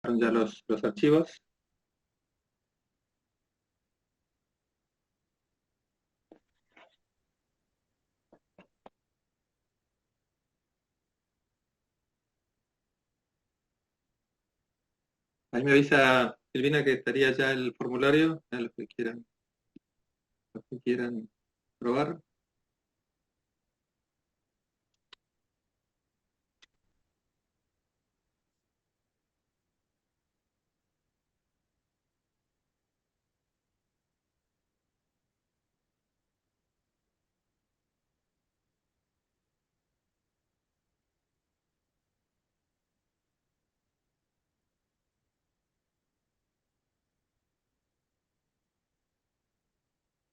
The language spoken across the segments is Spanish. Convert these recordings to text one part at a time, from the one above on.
Ya los archivos. Ahí me avisa Silvina que estaría ya el formulario, a los que quieran probar.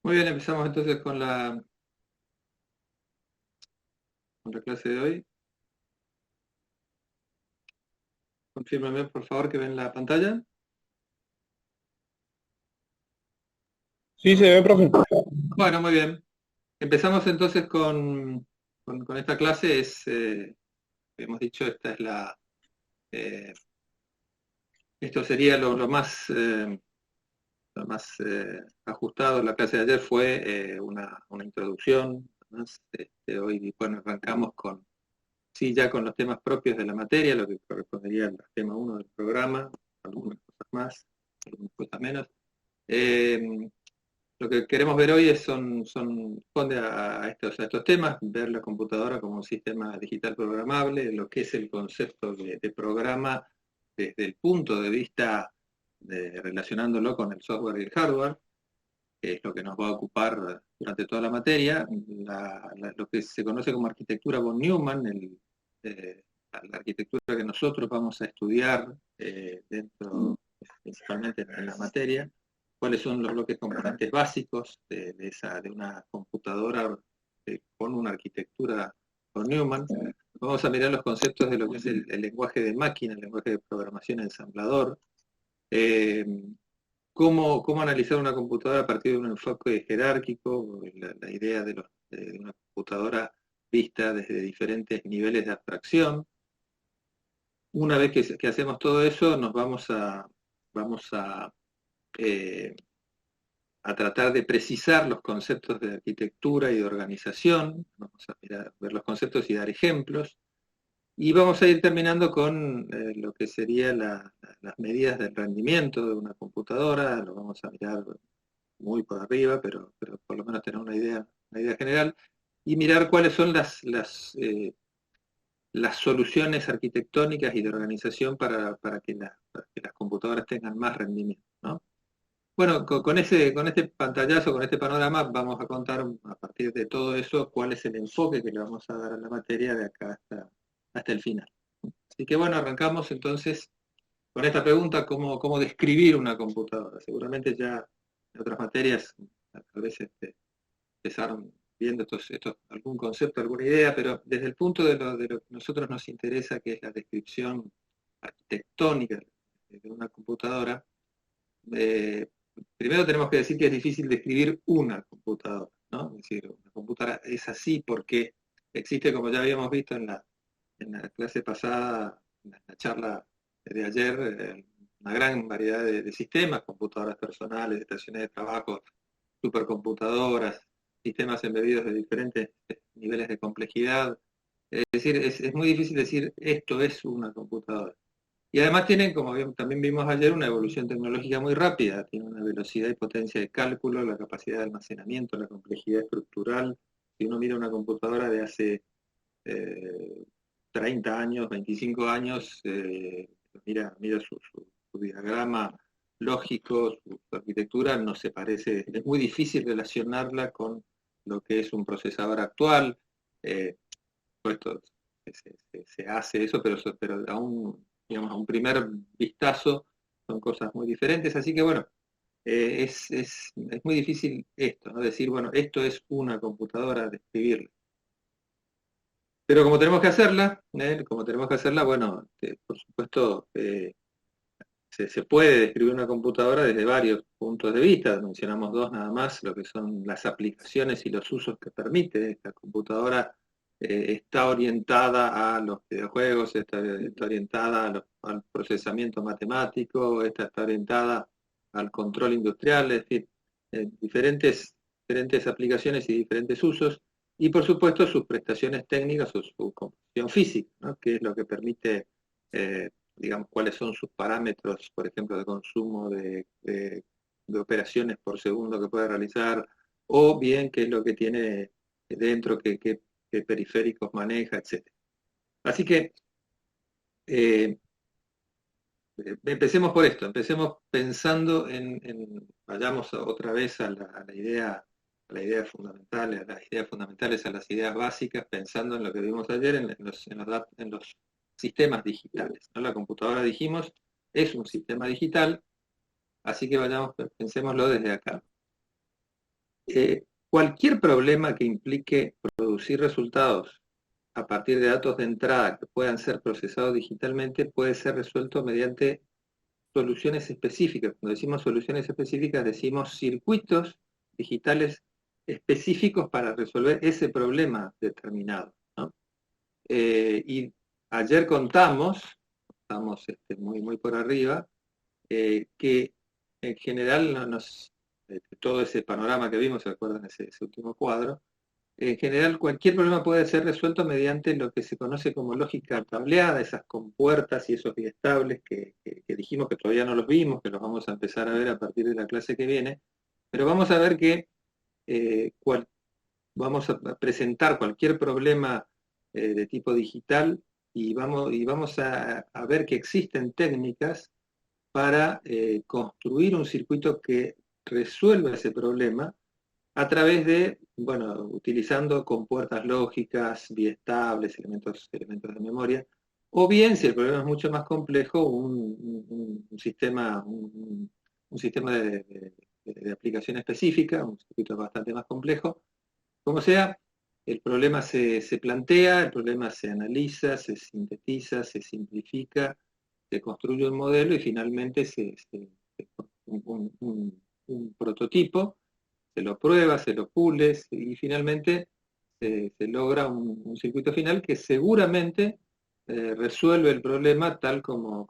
Muy bien, empezamos entonces con la clase de hoy. Confírmeme, por favor, que ven la pantalla. Sí, se ve, profe. Bueno, muy bien. Empezamos entonces con esta clase. Hemos dicho, eh, esto sería lo más ajustado. La clase de ayer fue una introducción. Además, hoy, bueno, arrancamos sí, ya con los temas propios de la materia, lo que correspondería al tema 1 del programa, algunas cosas más, algunas cosas menos. Eh, lo que queremos ver hoy responde a estos temas, ver la computadora como un sistema digital programable, lo que es el concepto de programa desde el punto de vista relacionándolo con el software y el hardware, que es lo que nos va a ocupar durante toda la materia. Lo que se conoce como arquitectura von Neumann, eh, la arquitectura que nosotros vamos a estudiar principalmente en la materia, cuáles son los bloques componentes básicos de una computadora con una arquitectura von Neumann. Vamos a mirar los conceptos de lo que es el lenguaje de máquina, el lenguaje de programación ensamblador, eh, cómo analizar una computadora a partir de un enfoque jerárquico, la idea de una computadora vista desde diferentes niveles de abstracción. Una vez que hacemos todo eso, vamos eh, a tratar de precisar los conceptos de arquitectura y de organización. Vamos a ver los conceptos y dar ejemplos. Y vamos a ir terminando con lo que serían las medidas del rendimiento de una computadora. Lo vamos a mirar muy por arriba, pero por lo menos tener una idea general, y mirar cuáles son las soluciones arquitectónicas y de organización para que las computadoras tengan más rendimiento, ¿no? Bueno, con este pantallazo, con este panorama, vamos a contar a partir de todo eso cuál es el enfoque que le vamos a dar a la materia de acá hasta el final. Así que bueno, arrancamos entonces con esta pregunta: ¿cómo describir una computadora? Seguramente ya en otras materias tal vez empezaron viendo algún concepto, alguna idea, pero desde el punto de lo que a nosotros nos interesa, que es la descripción arquitectónica de una computadora, eh, primero tenemos que decir que es difícil describir una computadora, ¿no? Es decir, una computadora es así porque existe, como ya habíamos visto en la clase pasada, en la charla de ayer, una gran variedad de sistemas: computadoras personales, estaciones de trabajo, supercomputadoras, sistemas embebidos de diferentes niveles de complejidad. Es decir, es muy difícil decir esto es una computadora. Y además tienen, como también vimos ayer, una evolución tecnológica muy rápida. Tiene una velocidad y potencia de cálculo, la capacidad de almacenamiento, la complejidad estructural. Si uno mira una computadora de hace eh, 30 años, 25 años, mira su diagrama lógico, su arquitectura, no se parece. Es muy difícil relacionarla con lo que es un procesador actual. Puesto se hace eso, pero aún, digamos, a un primer vistazo son cosas muy diferentes. Así que bueno, es muy difícil esto, ¿no? Decir, bueno, esto es una computadora, describirla. Pero como tenemos que hacerla, bueno, por supuesto, se puede describir una computadora desde varios puntos de vista. Mencionamos dos nada más: lo que son las aplicaciones y los usos que permite esta computadora está orientada a los videojuegos, está orientada al procesamiento matemático, esta está orientada al control industrial, es decir, diferentes aplicaciones y diferentes usos, y por supuesto sus prestaciones técnicas o su composición física, ¿no? Que es lo que permite, digamos, cuáles son sus parámetros, por ejemplo, de consumo de operaciones por segundo que puede realizar, o bien qué es lo que tiene dentro, qué periféricos maneja, etc. Así que eh, empecemos por esto, empecemos pensando vayamos otra vez a la idea fundamental, a las ideas fundamentales, a las ideas básicas, pensando en lo que vimos ayer en los sistemas digitales, ¿no? La computadora, dijimos, es un sistema digital, así que pensémoslo desde acá. Cualquier problema que implique producir resultados a partir de datos de entrada que puedan ser procesados digitalmente puede ser resuelto mediante soluciones específicas. Cuando decimos soluciones específicas, decimos circuitos digitales específicos para resolver ese problema determinado, ¿no? Y ayer contamos, estamos muy por arriba, que en general todo ese panorama que vimos, ¿se acuerdan ese último cuadro? En general, cualquier problema puede ser resuelto mediante lo que se conoce como lógica cableada, esas compuertas y esos biestables que dijimos que todavía no los vimos, que los vamos a empezar a ver a partir de la clase que viene, pero vamos a ver que eh, cual- vamos a presentar cualquier problema de tipo digital y vamos a ver que existen técnicas para construir un circuito que resuelva ese problema a través de, bueno, utilizando compuertas lógicas, biestables, elementos de memoria, o bien, si el problema es mucho más complejo, un sistema de aplicación específica, un circuito bastante más complejo. Como sea, el problema se plantea, el problema se analiza, se sintetiza, se simplifica, se construye un modelo y finalmente un prototipo, se lo prueba, se lo pule y finalmente se logra un circuito final que seguramente resuelve el problema tal como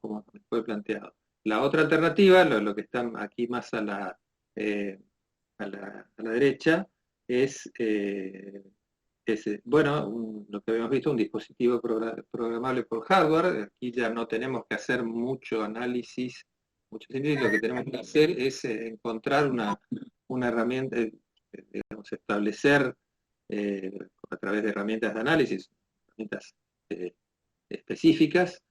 fue planteado. La otra alternativa, lo que está aquí más eh, a la derecha, bueno, lo que habíamos visto, un dispositivo programable por hardware. Aquí ya no tenemos que hacer mucho análisis, mucho síntesis. Lo que tenemos que hacer es encontrar una herramienta, digamos, establecer a través de herramientas de análisis, herramientas eh, específicas,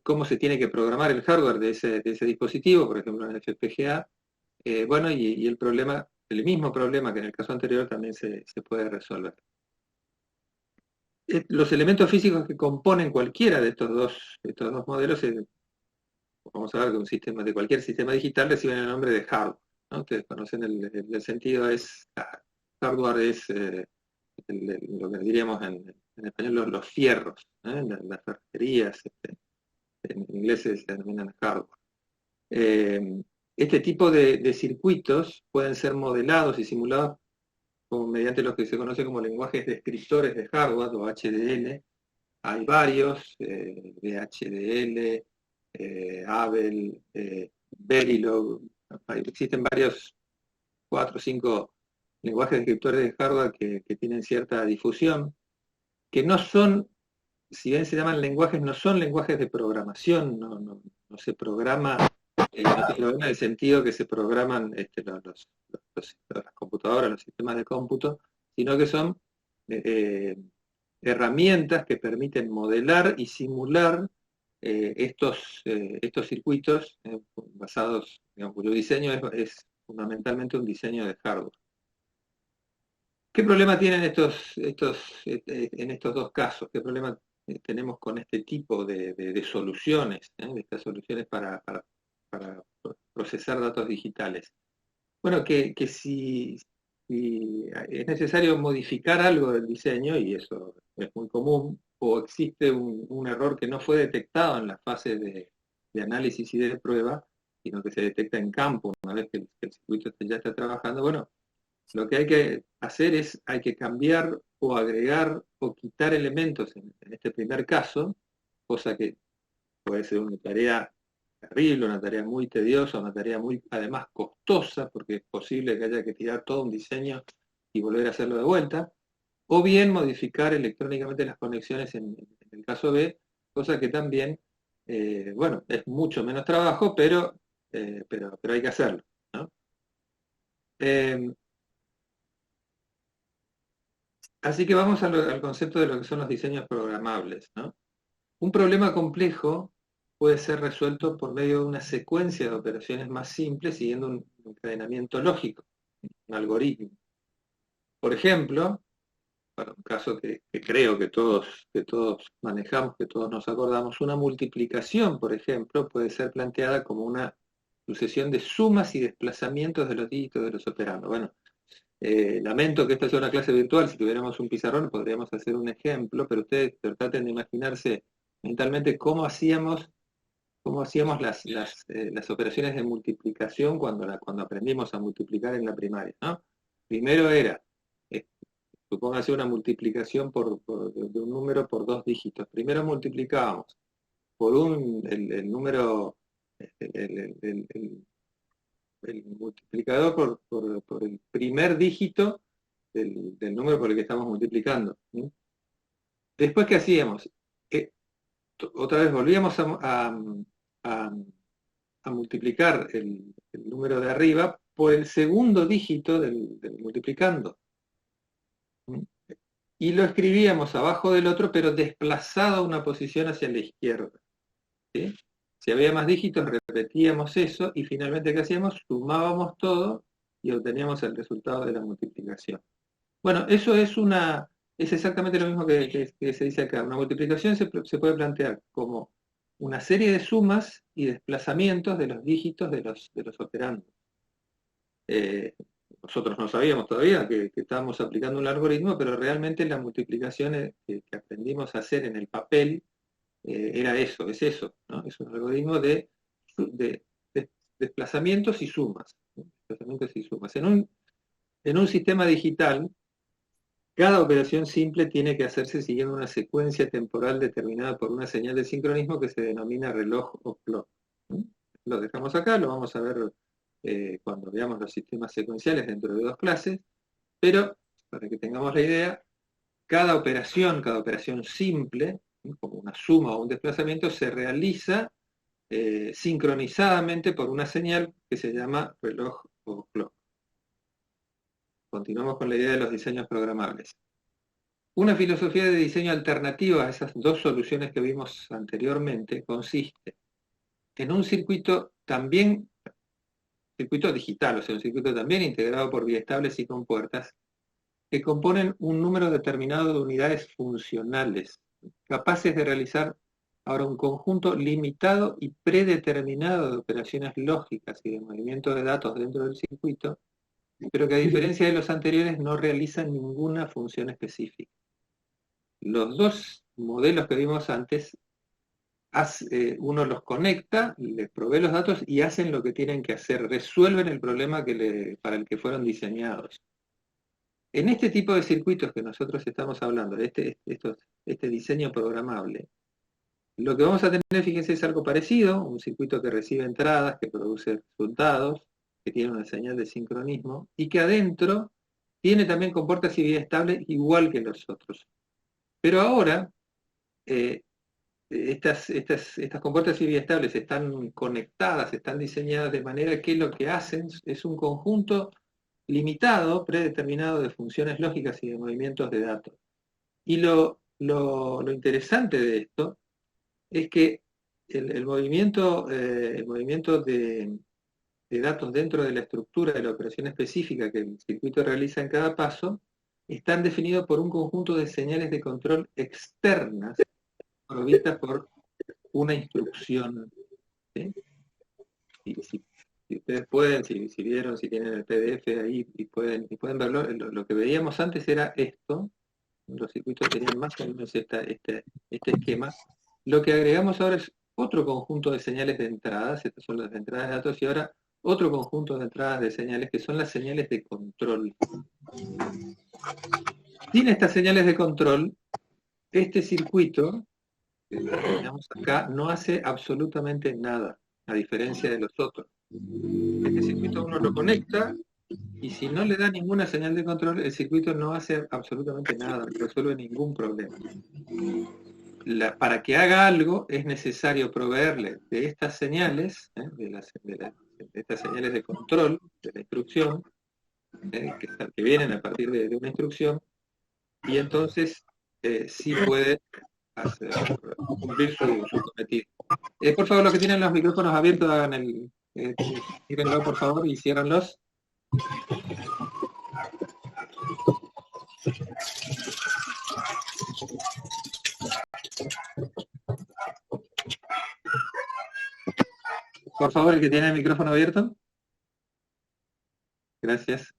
cómo se tiene que programar el hardware de ese dispositivo, por ejemplo en FPGA. Bueno, y el mismo problema que en el caso anterior también se puede resolver. Los elementos físicos que componen cualquiera de estos dos modelos, vamos a ver que de cualquier sistema digital reciben el nombre de hardware, ¿no? Ustedes conocen el sentido, hardware es lo que diríamos en español los fierros, ¿eh? Las ferreterías, en inglés se denominan hardware. Este tipo de circuitos pueden ser modelados y simulados mediante lo que se conoce como lenguajes descriptores de hardware o HDL. Hay varios, VHDL, Abel, Verilog. Existen varios, 4 o 5 lenguajes descriptores de hardware que tienen cierta difusión, que no son, si bien se llaman lenguajes, no son lenguajes de programación, no se programa, no se programa en el sentido que se programan las computadoras, los sistemas de cómputo, sino que son herramientas que permiten modelar y simular estos circuitos basados, digamos, cuyo diseño es fundamentalmente un diseño de hardware. ¿Qué problema tienen en estos dos casos? ¿Qué problema tenemos con este tipo de soluciones, de estas soluciones para procesar datos digitales? Bueno, que si es necesario modificar algo del diseño, y eso es muy común, o existe un error que no fue detectado en la fase de análisis y de prueba, sino que se detecta en campo una vez que el circuito ya está trabajando, bueno, Lo que hay que hacer es, hay que cambiar o agregar o quitar elementos en este primer caso, cosa que puede ser una tarea terrible, una tarea muy tediosa, una tarea muy, además, costosa, porque es posible que haya que tirar todo un diseño y volver a hacerlo de vuelta, o bien modificar electrónicamente las conexiones en el caso B, cosa que también, bueno, es mucho menos trabajo, pero hay que hacerlo, ¿no? Eh, Así que vamos al concepto de lo que son los diseños programables, ¿no? Un problema complejo puede ser resuelto por medio de una secuencia de operaciones más simples siguiendo un encadenamiento lógico, un algoritmo. Por ejemplo, para un caso que creo que todos manejamos, que todos nos acordamos, una multiplicación, por ejemplo, puede ser planteada como una sucesión de sumas y desplazamientos de los dígitos de los operandos. Bueno, lamento que esta sea una clase virtual, si tuviéramos un pizarrón podríamos hacer un ejemplo, pero ustedes traten de imaginarse mentalmente cómo hacíamos las operaciones de multiplicación cuando aprendimos a multiplicar en la primaria, ¿no? Primero era, eh, supóngase una multiplicación de un número por dos dígitos. Primero multiplicábamos por el número, el, el multiplicador por el primer dígito del número por el que estamos multiplicando, ¿sí? Después, ¿qué hacíamos? Eh, Otra vez volvíamos a- a multiplicar el número de arriba por el segundo dígito del multiplicando, ¿sí? Y lo escribíamos abajo del otro, pero desplazado a una posición hacia la izquierda, ¿sí? Si había más dígitos, repetíamos eso y finalmente, ¿qué hacíamos? Sumábamos todo y obteníamos el resultado de la multiplicación. Bueno, es exactamente lo mismo que se dice acá. Una multiplicación se puede plantear como una serie de sumas y desplazamientos de los dígitos de los operandos. Eh, Nosotros no sabíamos todavía que estábamos aplicando un algoritmo, pero realmente la multiplicación que aprendimos a hacer en el papel era eso, es eso, ¿no? Es un algoritmo de- de desplazamientos y sumas, ¿no? Desplazamientos y sumas. En un sistema digital, cada operación simple tiene que hacerse siguiendo una secuencia temporal determinada por una señal de sincronismo que se denomina reloj o clock, ¿no? Lo dejamos acá, lo vamos a ver cuando veamos los sistemas secuenciales dentro de dos clases, pero para que tengamos la idea, cada operación simple, ¿no? Como una suma o un desplazamiento, se realiza sincronizadamente por una señal que se llama reloj o clock. Continuamos con la idea de los diseños programables. Una filosofía de diseño alternativa a esas dos soluciones que vimos anteriormente consiste en un circuito digital, o sea, un circuito también integrado por biestables y compuertas, que componen un número determinado de unidades funcionales, capaces de realizar ahora un conjunto limitado y predeterminado de operaciones lógicas y de movimiento de datos dentro del circuito, pero que a diferencia de los anteriores no realizan ninguna función específica. Los dos modelos que vimos antes, uno los conecta, les provee los datos y hacen lo que tienen que hacer, resuelven el problema para el que fueron diseñados. En este tipo de circuitos que nosotros estamos hablando, de este diseño programable, lo que vamos a tener, fíjense, es algo parecido, un circuito que recibe entradas, que produce resultados, que tiene una señal de sincronismo, y que adentro tiene también compuertas y vía estable igual que los otros. Pero ahora, eh, estas compuertas y biestables están conectadas, están diseñadas de manera que lo que hacen es un conjunto limitado, predeterminado de funciones lógicas y de movimientos de datos. Y lo interesante de esto es que el movimiento de datos dentro de la estructura de la operación específica que el circuito realiza en cada paso están definidos por un conjunto de señales de control externas provistas por una instrucción, ¿sí? Si ustedes pueden, si vieron, si tienen el PDF ahí y pueden verlo, lo que veíamos antes era esto, los circuitos tenían más o menos este esquema. Lo que agregamos ahora es otro conjunto de señales de entradas, estas son las entradas de datos, y ahora otro conjunto de entradas de señales que son las señales de control. Sin estas señales de control, este circuito, que tenemos acá, no hace absolutamente nada, a diferencia de los otros. Este circuito uno lo conecta y si no le da ninguna señal de control, el circuito no hace absolutamente nada, no resuelve ningún problema. Para que haga algo es necesario proveerle de estas señales, de estas señales de control de la instrucción, que vienen a partir de una instrucción, y entonces sí puede cumplir su cometido. Por favor, los que tienen los micrófonos abiertos, hagan tírenlo por favor y ciérranlos. Por favor, el que tiene el micrófono abierto. Gracias.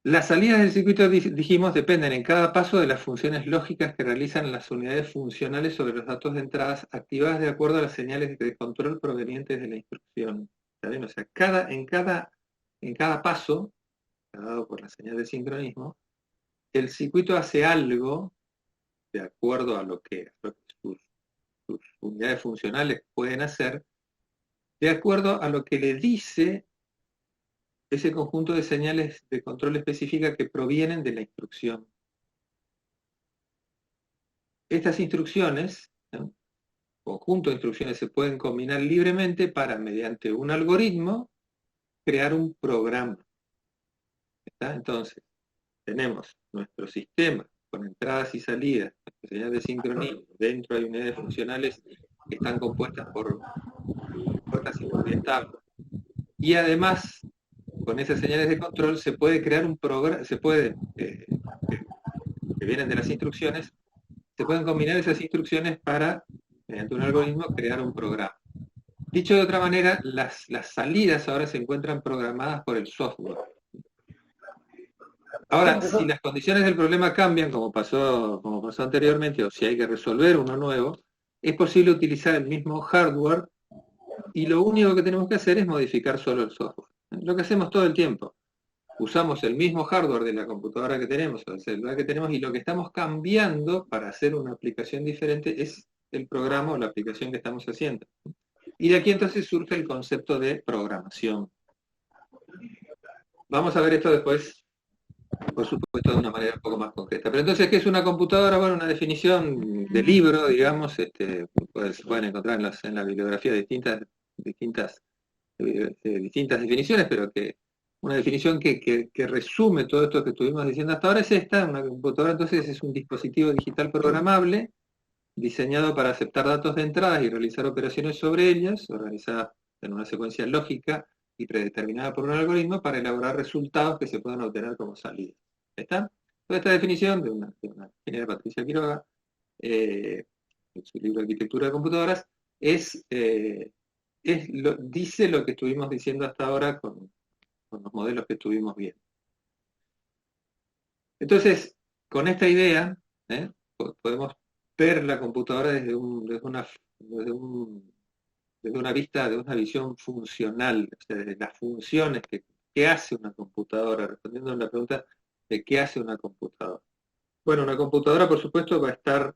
Las salidas del circuito, dijimos, dependen en cada paso de las funciones lógicas que realizan las unidades funcionales sobre los datos de entradas activadas de acuerdo a las señales de control provenientes de la instrucción. ¿Saben? O sea, en cada paso, dado por la señal de sincronismo, el circuito hace algo de acuerdo a lo que sus unidades funcionales pueden hacer, de acuerdo a lo que le dice ese conjunto de señales de control específica que provienen de la instrucción. Estas instrucciones, ¿no? Conjunto de instrucciones se pueden combinar libremente para, mediante un algoritmo, crear un programa. ¿Está? Entonces, tenemos nuestro sistema con entradas y salidas, señales de sincronismo, dentro hay unidades funcionales que están compuestas por puertas y por estables. Y además, con esas señales de control se puede crear un programa, que vienen de las instrucciones, se pueden combinar esas instrucciones para, mediante un algoritmo, crear un programa. Dicho de otra manera, las salidas ahora se encuentran programadas por el software. Ahora, si las condiciones del problema cambian, como pasó anteriormente, o si hay que resolver uno nuevo, es posible utilizar el mismo hardware y lo único que tenemos que hacer es modificar solo el software. Lo que hacemos todo el tiempo. Usamos el mismo hardware de la computadora que tenemos o del celular que tenemos y lo que estamos cambiando para hacer una aplicación diferente es el programa o la aplicación que estamos haciendo. Y de aquí entonces surge el concepto de programación. Vamos a ver esto después, por supuesto, de una manera un poco más concreta. Pero entonces, ¿qué es una computadora? Bueno, una definición de libro, digamos, se pueden encontrar en la bibliografía distintas definiciones, pero que una definición que resume todo esto que estuvimos diciendo hasta ahora es esta. Una computadora entonces es un dispositivo digital programable diseñado para aceptar datos de entrada y realizar operaciones sobre ellas, organizadas en una secuencia lógica y predeterminada por un algoritmo para elaborar resultados que se puedan obtener como salida. ¿Está? Toda esta definición de una ingeniera Patricia Quiroga, en su libro Arquitectura de Computadoras, dice lo que estuvimos diciendo hasta ahora con los modelos que estuvimos viendo. Entonces, con esta idea, podemos ver la computadora desde una vista, de una visión funcional, o sea, desde las funciones que hace una computadora, respondiendo a la pregunta de qué hace una computadora. Bueno, una computadora, por supuesto, va a estar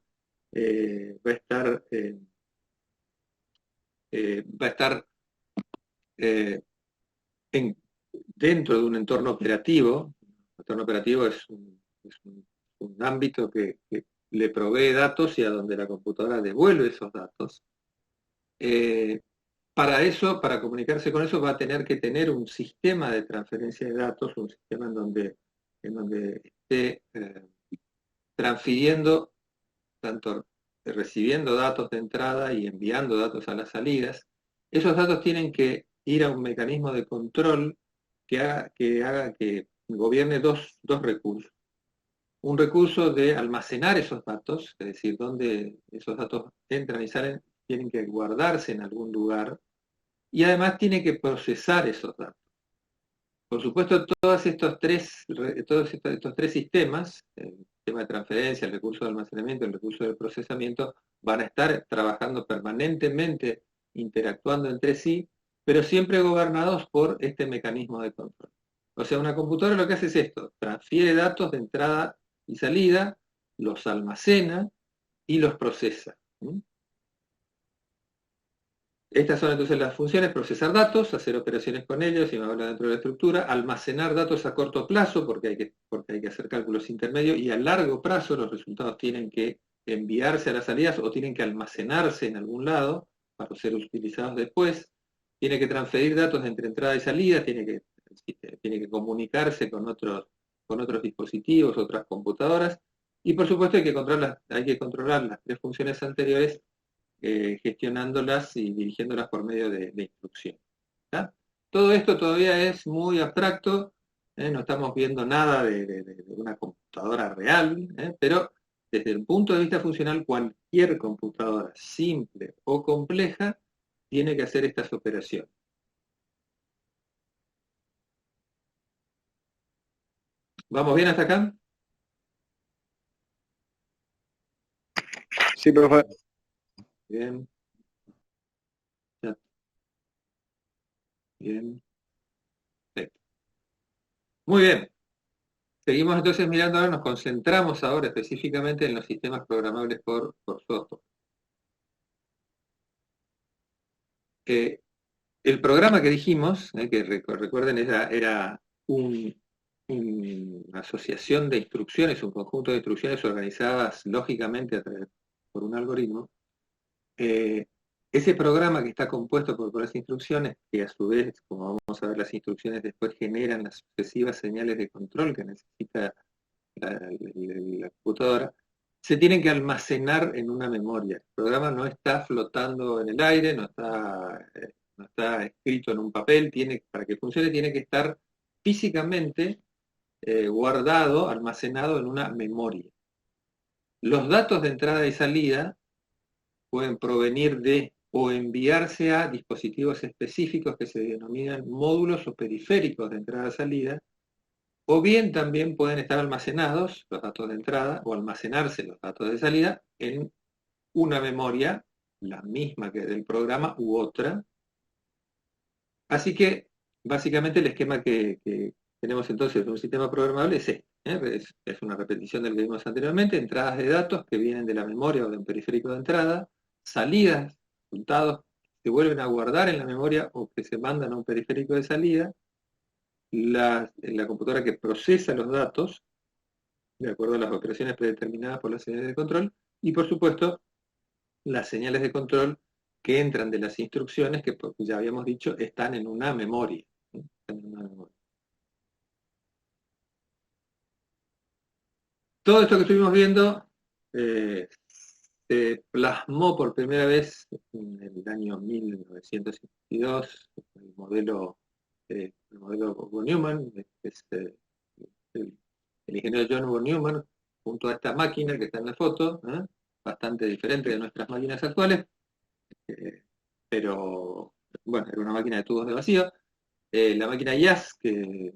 dentro de un entorno operativo. El entorno operativo es un ámbito que le provee datos y a donde la computadora devuelve esos datos. Para eso, para comunicarse con eso, va a tener que tener un sistema de transferencia de datos, un sistema en donde esté transfiriendo, tanto recibiendo datos de entrada y enviando datos a las salidas. Esos datos tienen que ir a un mecanismo de control que haga que gobierne dos recursos. Un recurso de almacenar esos datos, es decir, donde esos datos entran y salen, tienen que guardarse en algún lugar, y además tiene que procesar esos datos. Por supuesto, todos estos tres sistemas, el sistema de transferencia, el recurso de almacenamiento, el recurso de procesamiento, van a estar trabajando permanentemente interactuando entre sí, pero siempre gobernados por este mecanismo de control. O sea, una computadora lo que hace es esto, transfiere datos de entrada y salida, los almacena y los procesa. Estas son entonces las funciones: procesar datos, hacer operaciones con ellos, y me habla dentro de la estructura, almacenar datos a corto plazo, porque hay que hacer cálculos intermedios, y a largo plazo los resultados tienen que enviarse a las salidas o tienen que almacenarse en algún lado para ser utilizados después. Tiene que transferir datos entre entrada y salida, tiene que comunicarse con otros dispositivos, otras computadoras, y por supuesto hay que controlar las tres funciones anteriores, gestionándolas y dirigiéndolas por medio de instrucción. ¿Tá? Todo esto todavía es muy abstracto, no estamos viendo nada de una computadora real, pero desde el punto de vista funcional, cualquier computadora simple o compleja tiene que hacer estas operaciones. ¿Vamos bien hasta acá? Sí, profe. Bien. Ya. Bien. Perfecto. Muy bien. Seguimos entonces mirando ahora, nos concentramos ahora específicamente en los sistemas programables por software. El programa que dijimos, que recuerden, era una asociación de instrucciones, un conjunto de instrucciones organizadas lógicamente por un algoritmo. Ese programa que está compuesto por las instrucciones, que a su vez, como vamos a ver, las instrucciones después generan las sucesivas señales de control que necesita la computadora, se tienen que almacenar en una memoria. El programa no está flotando en el aire, no está escrito en un papel, para que funcione tiene que estar físicamente guardado, almacenado en una memoria. Los datos de entrada y salida pueden provenir de o enviarse a dispositivos específicos que se denominan módulos o periféricos de entrada-salida, o bien también pueden estar almacenados los datos de entrada o almacenarse los datos de salida en una memoria, la misma que del programa u otra. Así que básicamente el esquema que tenemos entonces de un sistema programable es este. Es una repetición del que vimos anteriormente: entradas de datos que vienen de la memoria o de un periférico de entrada, salidas, resultados que se vuelven a guardar en la memoria o que se mandan a un periférico de salida, la computadora que procesa los datos de acuerdo a las operaciones predeterminadas por las señales de control, y por supuesto las señales de control que entran de las instrucciones que, ya habíamos dicho, están en una memoria. Están en una memoria. Todo esto que estuvimos viendo se plasmó por primera vez en el año 1952, el modelo von Neumann, que es el, el ingeniero John von Neumann, junto a esta máquina que está en la foto, bastante diferente de nuestras máquinas actuales, pero bueno, era una máquina de tubos de vacío. La máquina IAS, que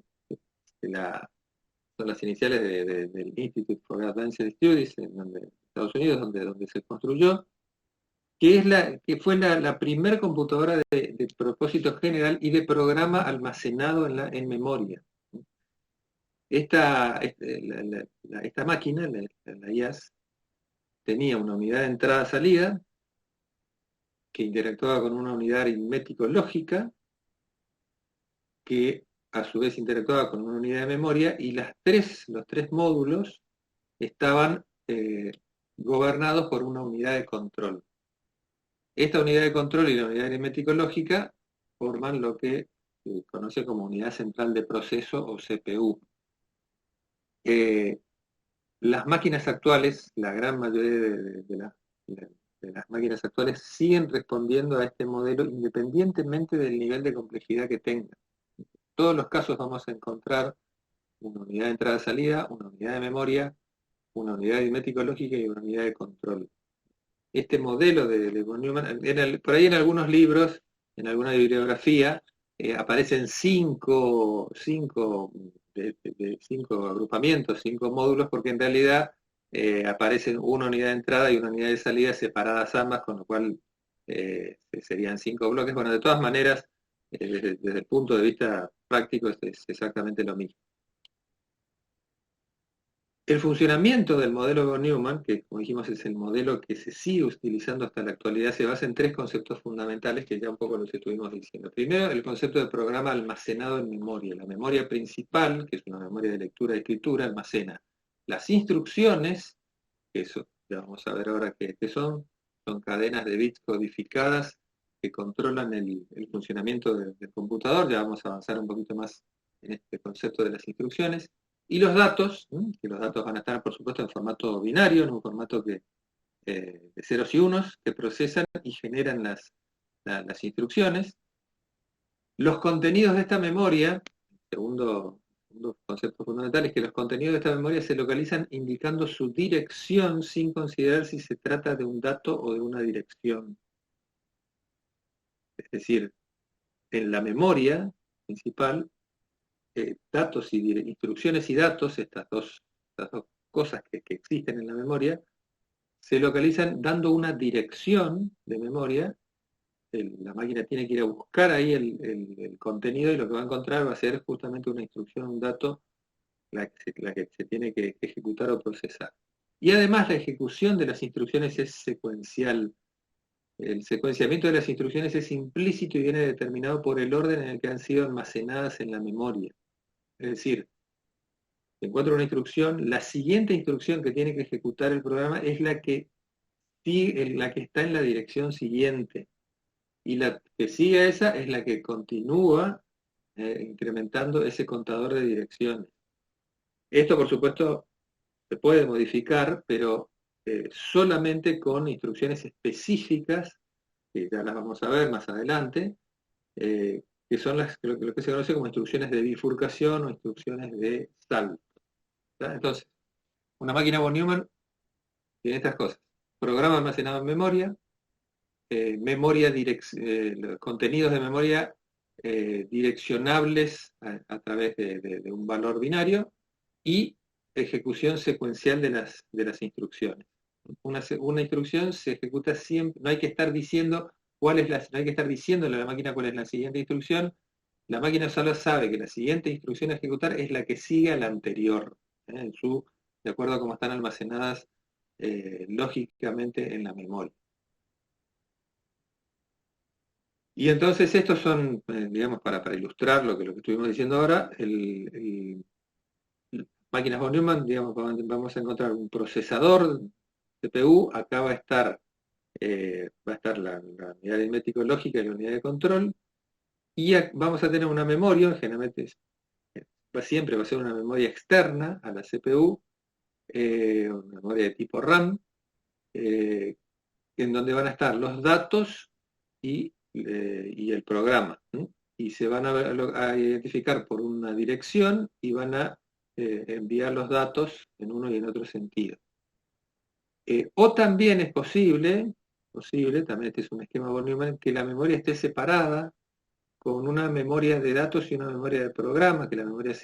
son las iniciales del Institute for Advanced Studies en Estados Unidos, donde se construyó, que fue la primer computadora de propósito general y de programa almacenado en memoria. Esta máquina, la IAS, tenía una unidad de entrada-salida que interactuaba con una unidad aritmético-lógica, que a su vez interactuaba con una unidad de memoria, y los tres módulos estaban gobernados por una unidad de control. Esta unidad de control y la unidad aritmético-lógica forman lo que se conoce como unidad central de proceso o CPU. Las máquinas actuales, la gran mayoría de las máquinas actuales, siguen respondiendo a este modelo independientemente del nivel de complejidad que tengan. En todos los casos vamos a encontrar una unidad de entrada-salida, una unidad de memoria, una unidad aritmético-lógica y una unidad de control. Este modelo de von Neumann, por ahí en algunos libros, en alguna bibliografía, aparecen cinco agrupamientos, 5 módulos, porque en realidad aparecen una unidad de entrada y una unidad de salida separadas ambas, con lo cual serían 5 bloques. Bueno, de todas maneras, desde el punto de vista práctico es exactamente lo mismo. El funcionamiento del modelo von Neumann, que como dijimos es el modelo que se sigue utilizando hasta la actualidad, se basa en 3 conceptos fundamentales que ya un poco los estuvimos diciendo. Primero, el concepto de programa almacenado en memoria. La memoria principal, que es una memoria de lectura y escritura, almacena las instrucciones, que eso ya vamos a ver ahora qué son cadenas de bits codificadas que controlan el funcionamiento del computador. Ya vamos a avanzar un poquito más en este concepto de las instrucciones. Y los datos, que los datos van a estar, por supuesto, en formato binario, en un formato de ceros y unos, que procesan y generan las instrucciones. Los contenidos de esta memoria, segundo concepto fundamental, es que los contenidos de esta memoria se localizan indicando su dirección sin considerar si se trata de un dato o de una dirección. Es decir, en la memoria principal, datos y instrucciones y datos, estas dos cosas que existen en la memoria, se localizan dando una dirección de memoria. La máquina tiene que ir a buscar ahí el contenido y lo que va a encontrar va a ser justamente una instrucción, un dato, la que se tiene que ejecutar o procesar. Y además la ejecución de las instrucciones es secuencial. El secuenciamiento de las instrucciones es implícito y viene determinado por el orden en el que han sido almacenadas en la memoria. Es decir, si encuentro una instrucción, la siguiente instrucción que tiene que ejecutar el programa es la que está en la dirección siguiente. Y la que sigue a esa es la que continúa incrementando ese contador de direcciones. Esto, por supuesto, se puede modificar, pero solamente con instrucciones específicas, que ya las vamos a ver más adelante, que son lo que se conoce como instrucciones de bifurcación o instrucciones de salto. ¿Tá? Entonces, una máquina von Neumann tiene estas cosas. Programa almacenado en memoria, contenidos de memoria direccionables a través de un valor binario y ejecución secuencial de las instrucciones. Una instrucción se ejecuta siempre, no hay que estar diciendo no hay que estar diciéndole a la máquina cuál es la siguiente instrucción. La máquina solo sabe que la siguiente instrucción a ejecutar es la que sigue a la anterior, de acuerdo a cómo están almacenadas lógicamente en la memoria. Y entonces estos son, digamos, para ilustrar lo que estuvimos diciendo ahora, máquinas von Neumann, digamos, vamos a encontrar un procesador CPU, acá va a estar la unidad aritmético lógica y la unidad de control, y vamos a tener una memoria, generalmente siempre va a ser una memoria externa a la CPU, una memoria de tipo RAM, en donde van a estar los datos y el programa, ¿no? Y se van a identificar por una dirección y van a enviar los datos en uno y en otro sentido. O también es posible, también este es un esquema von Neumann, que la memoria esté separada con una memoria de datos y una memoria de programa, que la memoria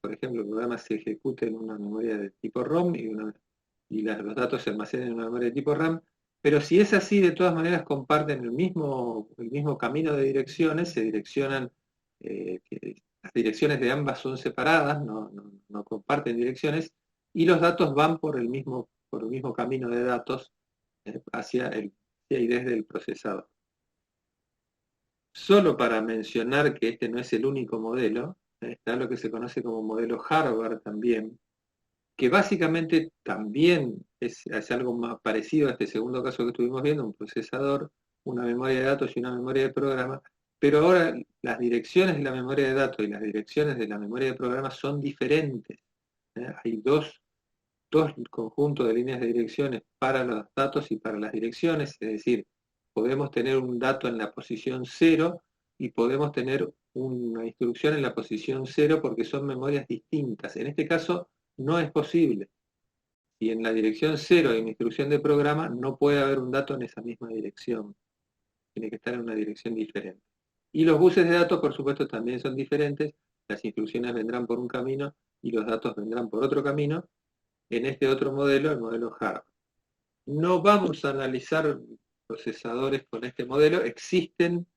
por ejemplo, el programa se ejecute en una memoria de tipo ROM y los datos se almacenen en una memoria de tipo RAM. Pero si es así, de todas maneras comparten el mismo camino de direcciones, se direccionan, las direcciones de ambas son separadas, no comparten direcciones, y los datos van por el mismo camino de datos hacia y desde el procesador. Solo para mencionar que este no es el único modelo, está lo que se conoce como modelo Harvard también, que básicamente también es algo más parecido a este segundo caso que estuvimos viendo, un procesador, una memoria de datos y una memoria de programa, pero ahora las direcciones de la memoria de datos y las direcciones de la memoria de programa son diferentes. Hay dos conjuntos de líneas de direcciones para los datos y para las direcciones, es decir, podemos tener un dato en la posición 0 y podemos tener una instrucción en la posición 0 porque son memorias distintas. En este caso no es posible. Si en la dirección 0 hay una instrucción de programa, no puede haber un dato en esa misma dirección. Tiene que estar en una dirección diferente. Y los buses de datos, por supuesto, también son diferentes. Las instrucciones vendrán por un camino y los datos vendrán por otro camino. En este otro modelo, el modelo Harvard. No vamos a analizar procesadores con este modelo. Existen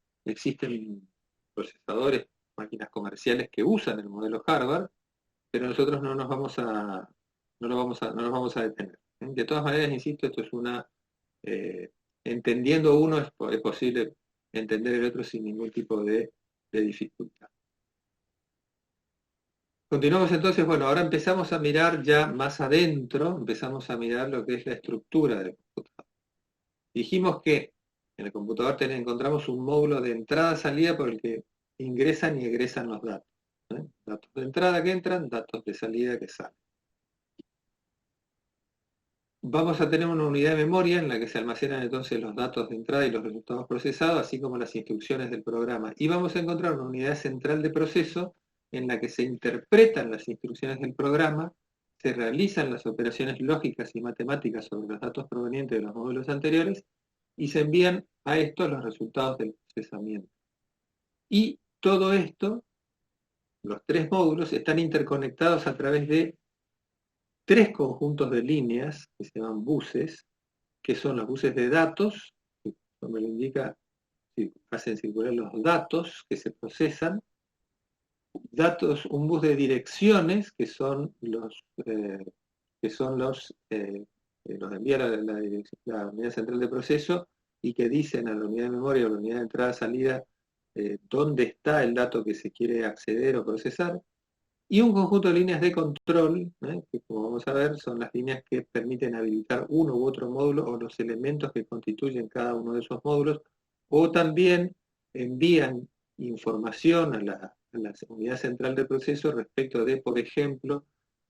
procesadores, máquinas comerciales que usan el modelo Harvard, pero nosotros no nos vamos a detener. De todas maneras, insisto, esto es eh, entendiendo uno es posible entender el otro sin ningún tipo de dificultad. Continuamos entonces, bueno, ahora empezamos a mirar ya más adentro, empezamos a mirar lo que es la estructura del computador. Dijimos que en el computador encontramos un módulo de entrada-salida por el que ingresan y egresan los datos. Datos de entrada que entran, datos de salida que salen. Vamos a tener una unidad de memoria en la que se almacenan entonces los datos de entrada y los resultados procesados, así como las instrucciones del programa. Y vamos a encontrar una unidad central de proceso en la que se interpretan las instrucciones del programa, se realizan las operaciones lógicas y matemáticas sobre los datos provenientes de los módulos anteriores y se envían a estos los resultados del procesamiento. Y todo esto, los tres módulos, están interconectados a través de tres conjuntos de líneas que se llaman buses, que son los buses de datos, que como lo indica, hacen circular los datos que se procesan, datos, un bus de direcciones, que son los envía la unidad central de proceso y que dicen a la unidad de memoria o la unidad de entrada-salida dónde está el dato que se quiere acceder o procesar, y un conjunto de líneas de control, que como vamos a ver son las líneas que permiten habilitar uno u otro módulo o los elementos que constituyen cada uno de esos módulos, o también envían información a la unidad central del proceso respecto de, por ejemplo,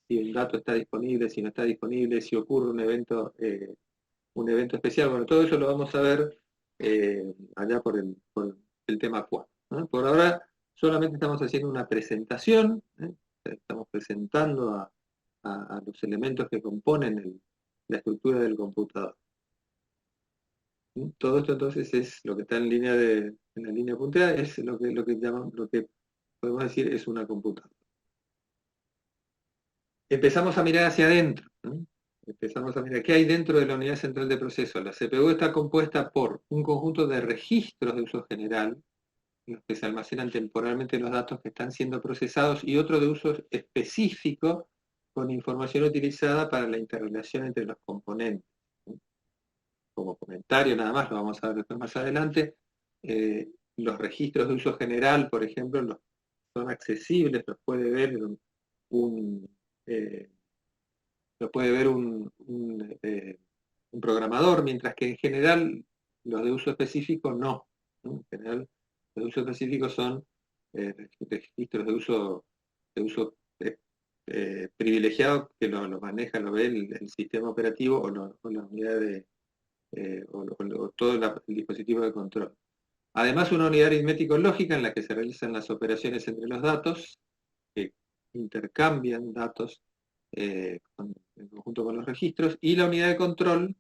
si un dato está disponible, si no está disponible, si ocurre un evento especial. Bueno, todo eso lo vamos a ver allá por el tema 4. Por ahora solamente estamos haciendo una presentación, estamos presentando a los elementos que componen la estructura del computador. Todo esto entonces es lo que está en la línea punteada, es lo que podemos decir es una computadora. Empezamos a mirar hacia adentro. Empezamos a mirar qué hay dentro de la unidad central de proceso. La CPU está compuesta por un conjunto de registros de uso general, en los que se almacenan temporalmente los datos que están siendo procesados, y otro de uso específico con información utilizada para la interrelación entre los componentes. Como comentario nada más, lo vamos a ver después más adelante, los registros de uso general, por ejemplo, son accesibles, los puede ver un programador, mientras que en general los de uso específico no. En general, los de uso específico son registros de uso privilegiado que lo maneja, lo ve el sistema operativo o la unidad o todo el dispositivo de control. Además, una unidad aritmético-lógica en la que se realizan las operaciones entre los datos, que intercambian datos en conjunto con los registros, y la unidad de control,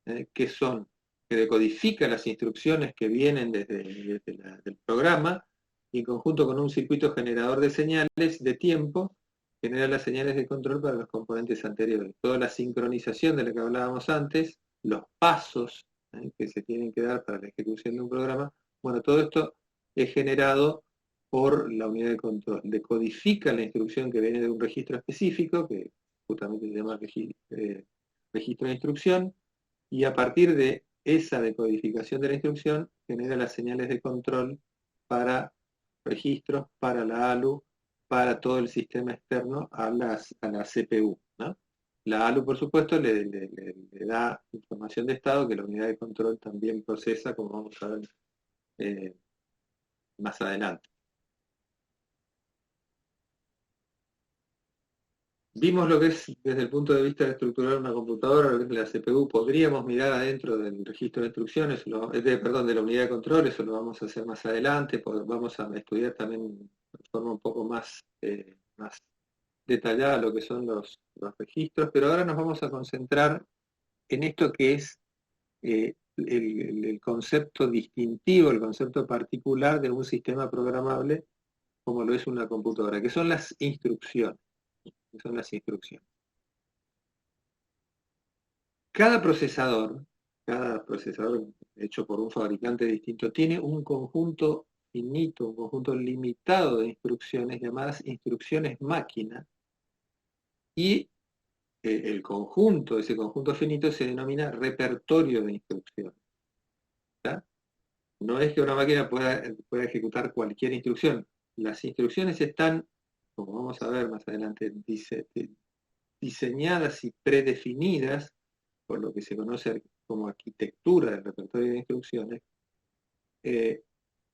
que decodifica las instrucciones que vienen desde del programa, y en conjunto con un circuito generador de señales de tiempo, genera las señales de control para los componentes anteriores. Toda la sincronización de la que hablábamos antes, los pasos que se tienen que dar para la ejecución de un programa, bueno, todo esto es generado por la unidad de control. Decodifica la instrucción que viene de un registro específico, que justamente se llama registro de instrucción, y a partir de esa decodificación de la instrucción genera las señales de control para registros, para la ALU, para todo el sistema externo a la CPU, ¿no? La ALU, por supuesto, le da información de estado que la unidad de control también procesa, como vamos a ver más adelante. Vimos lo que es desde el punto de vista de estructurar una computadora, lo que es la CPU. Podríamos mirar adentro del registro de instrucciones, de la unidad de control, eso lo vamos a hacer más adelante. Vamos a estudiar también de forma un poco más detallada lo que son los registros, pero ahora nos vamos a concentrar en esto que es el concepto distintivo, el concepto particular de un sistema programable como lo es una computadora, que son las instrucciones. Cada procesador cada procesador hecho por un fabricante distinto tiene un conjunto finito, un conjunto limitado de instrucciones llamadas instrucciones máquina, y el conjunto, ese conjunto finito se denomina repertorio de instrucciones. ¿Tá? No es que una máquina pueda ejecutar cualquier instrucción. Las instrucciones están, como vamos a ver más adelante, diseñadas y predefinidas por lo que se conoce como arquitectura del repertorio de instrucciones, eh,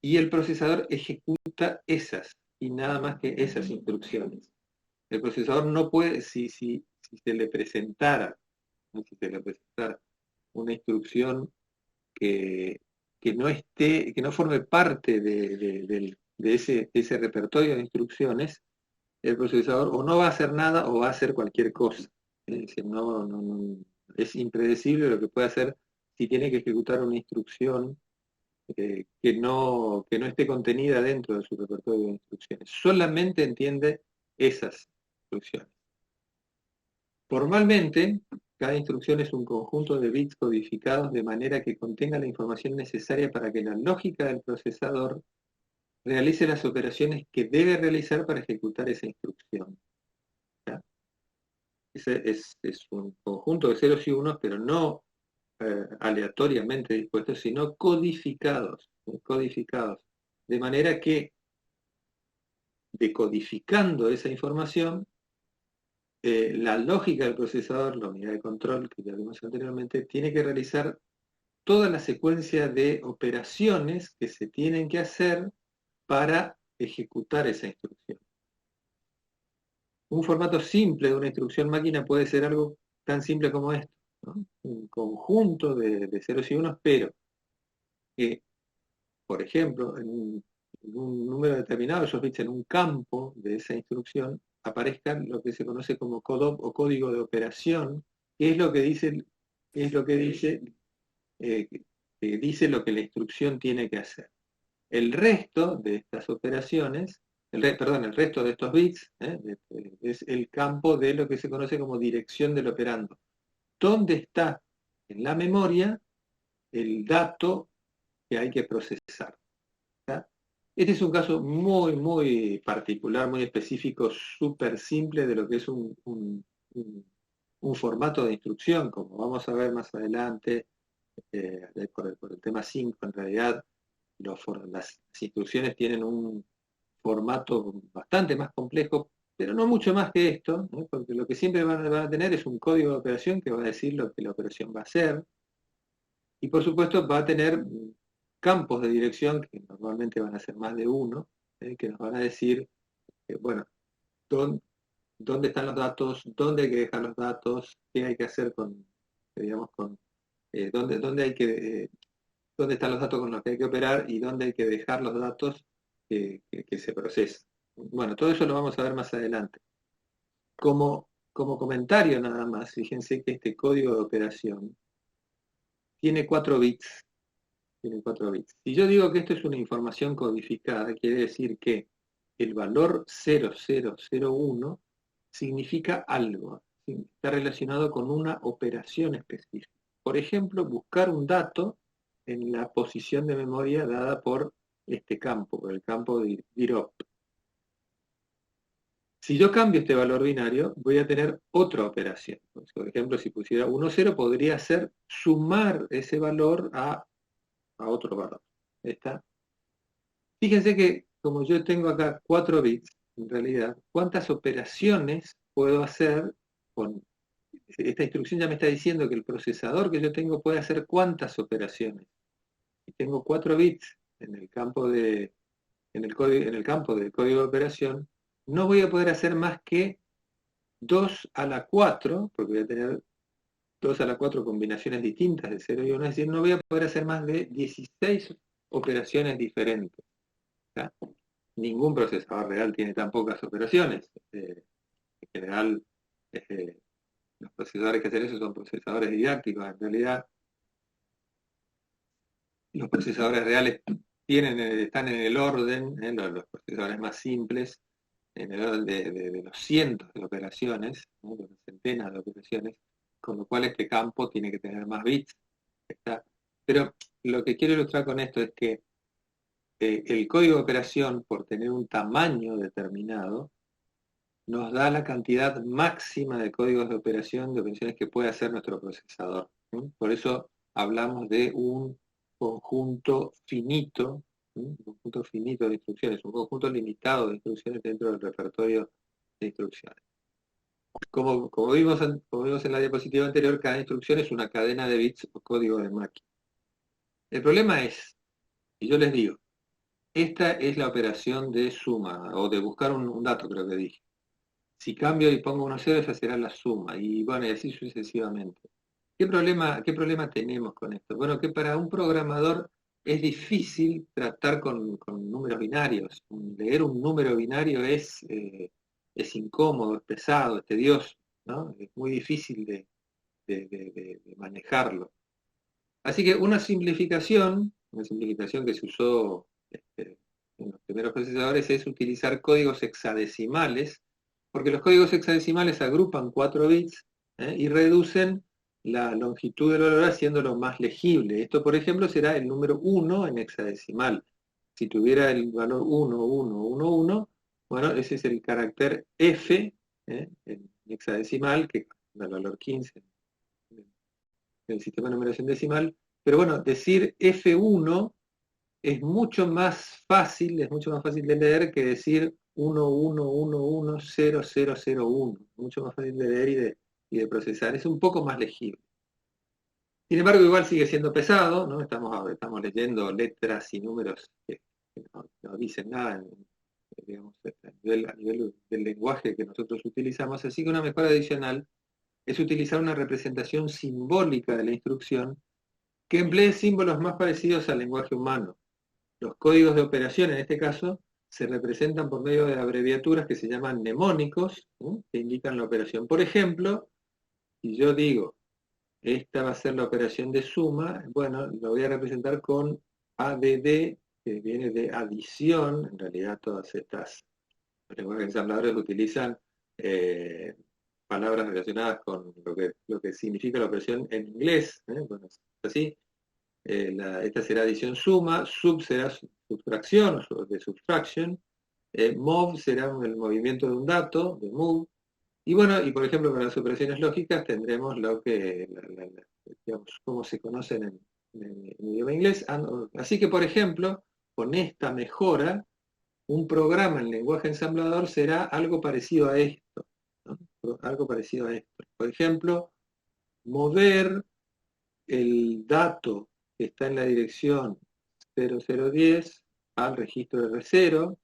y el procesador ejecuta esas y nada más que esas instrucciones. El procesador no puede, si se le presentara, ¿no? Si se le presentara una instrucción que, que no forme parte de ese repertorio de instrucciones, el procesador o no va a hacer nada o va a hacer cualquier cosa. Es decir, es impredecible lo que puede hacer si tiene que ejecutar una instrucción que no esté contenida dentro de su repertorio de instrucciones. Solamente entiende esas instrucciones. Formalmente, cada instrucción es un conjunto de bits codificados de manera que contenga la información necesaria para que la lógica del procesador realice las operaciones que debe realizar para ejecutar esa instrucción. ¿Ya? Es un conjunto de ceros y unos, pero no aleatoriamente dispuestos, sino codificados, codificados. De manera que, decodificando esa información, la lógica del procesador, la unidad de control que ya vimos anteriormente, tiene que realizar toda la secuencia de operaciones que se tienen que hacer para ejecutar esa instrucción. Un formato simple de una instrucción máquina puede ser algo tan simple como esto, ¿no? Un conjunto de ceros y unos, pero que, por ejemplo, en un número determinado, esos bits en un campo de esa instrucción, aparezcan lo que se conoce como CODOP o código de operación, que es lo que dice, es lo que dice, dice lo que la instrucción tiene que hacer. El resto de estas operaciones, el resto de estos bits, es el campo de lo que se conoce como dirección del operando. ¿Dónde está en la memoria el dato que hay que procesar? ¿Tá? Este es un caso muy, muy particular, muy específico, súper simple de lo que es un formato de instrucción, como vamos a ver más adelante, por el tema 5, en realidad las instrucciones tienen un formato bastante más complejo, pero no mucho más que esto, ¿no? Porque lo que siempre van a tener es un código de operación que va a decir lo que la operación va a hacer, y por supuesto va a tener campos de dirección, que normalmente van a ser más de uno, que nos van a decir, bueno, dónde, dónde están los datos, dónde hay que dejar los datos, qué hay que hacer con, digamos, con dónde hay que, dónde están los datos con los que hay que operar y dónde hay que dejar los datos que se procesan. Bueno, todo eso lo vamos a ver más adelante. Como comentario nada más, fíjense que este código de operación tiene 4 bits. Tiene 4 bits. Si yo digo que esto es una información codificada, quiere decir que el valor 0001 significa algo, ¿sí? Está relacionado con una operación específica. Por ejemplo, buscar un dato en la posición de memoria dada por este campo, por el campo de DIROP. Si yo cambio este valor binario, voy a tener otra operación. Por ejemplo, si pusiera 10, podría ser sumar ese valor a otro valor. ¿Está? Fíjense que como yo tengo acá 4 bits, en realidad, ¿cuántas operaciones puedo hacer con esta instrucción? Ya me está diciendo que el procesador que yo tengo puede hacer cuántas operaciones. Y tengo 4 bits en el campo en el campo del código de operación, no voy a poder hacer más que 2 a la 4, porque voy a tener 2 a la 4 combinaciones distintas de 0 y 1, es decir, no voy a poder hacer más de 16 operaciones diferentes. ¿Tá? Ningún procesador real tiene tan pocas operaciones. En general, los procesadores que hacen eso son procesadores didácticos. En realidad, los procesadores reales están en el orden, los procesadores más simples, en el orden de los cientos de operaciones, ¿no? De las centenas de operaciones, con lo cual este campo tiene que tener más bits. Está. Pero lo que quiero ilustrar con esto es que el código de operación, por tener un tamaño determinado, nos da la cantidad máxima de códigos de operación, de operaciones que puede hacer nuestro procesador. ¿Sí? Por eso hablamos de un conjunto finito, ¿sí? Un conjunto finito de instrucciones, un conjunto limitado de instrucciones dentro del repertorio de instrucciones. Como vimos en la diapositiva anterior, cada instrucción es una cadena de bits o código de máquina. El problema es, y yo les digo, esta es la operación de suma, o de buscar un dato, creo que dije. Si cambio y pongo unos ceros, esa será la suma, y bueno, y así sucesivamente. Qué problema tenemos con esto? Bueno, que para un programador es difícil tratar con números binarios. Leer un número binario es incómodo, es pesado, es tedioso, ¿no? Es muy difícil de manejarlo. Así que una simplificación que se usó en los primeros procesadores es utilizar códigos hexadecimales, porque los códigos hexadecimales agrupan 4 bits y reducen la longitud del valor haciéndolo más legible. Esto, por ejemplo, será el número 1 en hexadecimal. Si tuviera el valor 1, 1, 1, 1, bueno, ese es el carácter F en hexadecimal, que da el valor 15 el sistema de numeración decimal, pero bueno, decir F1 es mucho más fácil de leer que decir 11110001, mucho más fácil de leer y de procesar, es un poco más legible. Sin embargo, igual sigue siendo pesado, ¿no? Estamos leyendo letras y números que no dicen nada, digamos, a nivel del lenguaje que nosotros utilizamos, así que una mejora adicional es utilizar una representación simbólica de la instrucción que emplee símbolos más parecidos al lenguaje humano. Los códigos de operación, en este caso, se representan por medio de abreviaturas que se llaman mnemónicos, ¿sí? Que indican la operación. Por ejemplo, si yo digo, esta va a ser la operación de suma, bueno, lo voy a representar con ADD, que viene de adición. En realidad todas estas lenguajes ensambladores utilizan palabras relacionadas con lo que significa la operación en inglés. Bueno, es así. Esta será adición suma, sub será subtracción o de subtraction, move será el movimiento de un dato, de move, y bueno, y por ejemplo para las operaciones lógicas tendremos lo que, digamos, como se conocen en idioma inglés. Así que por ejemplo, con esta mejora, un programa en lenguaje ensamblador será algo parecido a esto, ¿no? Algo parecido a esto. Por ejemplo, mover el dato que está en la dirección 0010 al registro R0,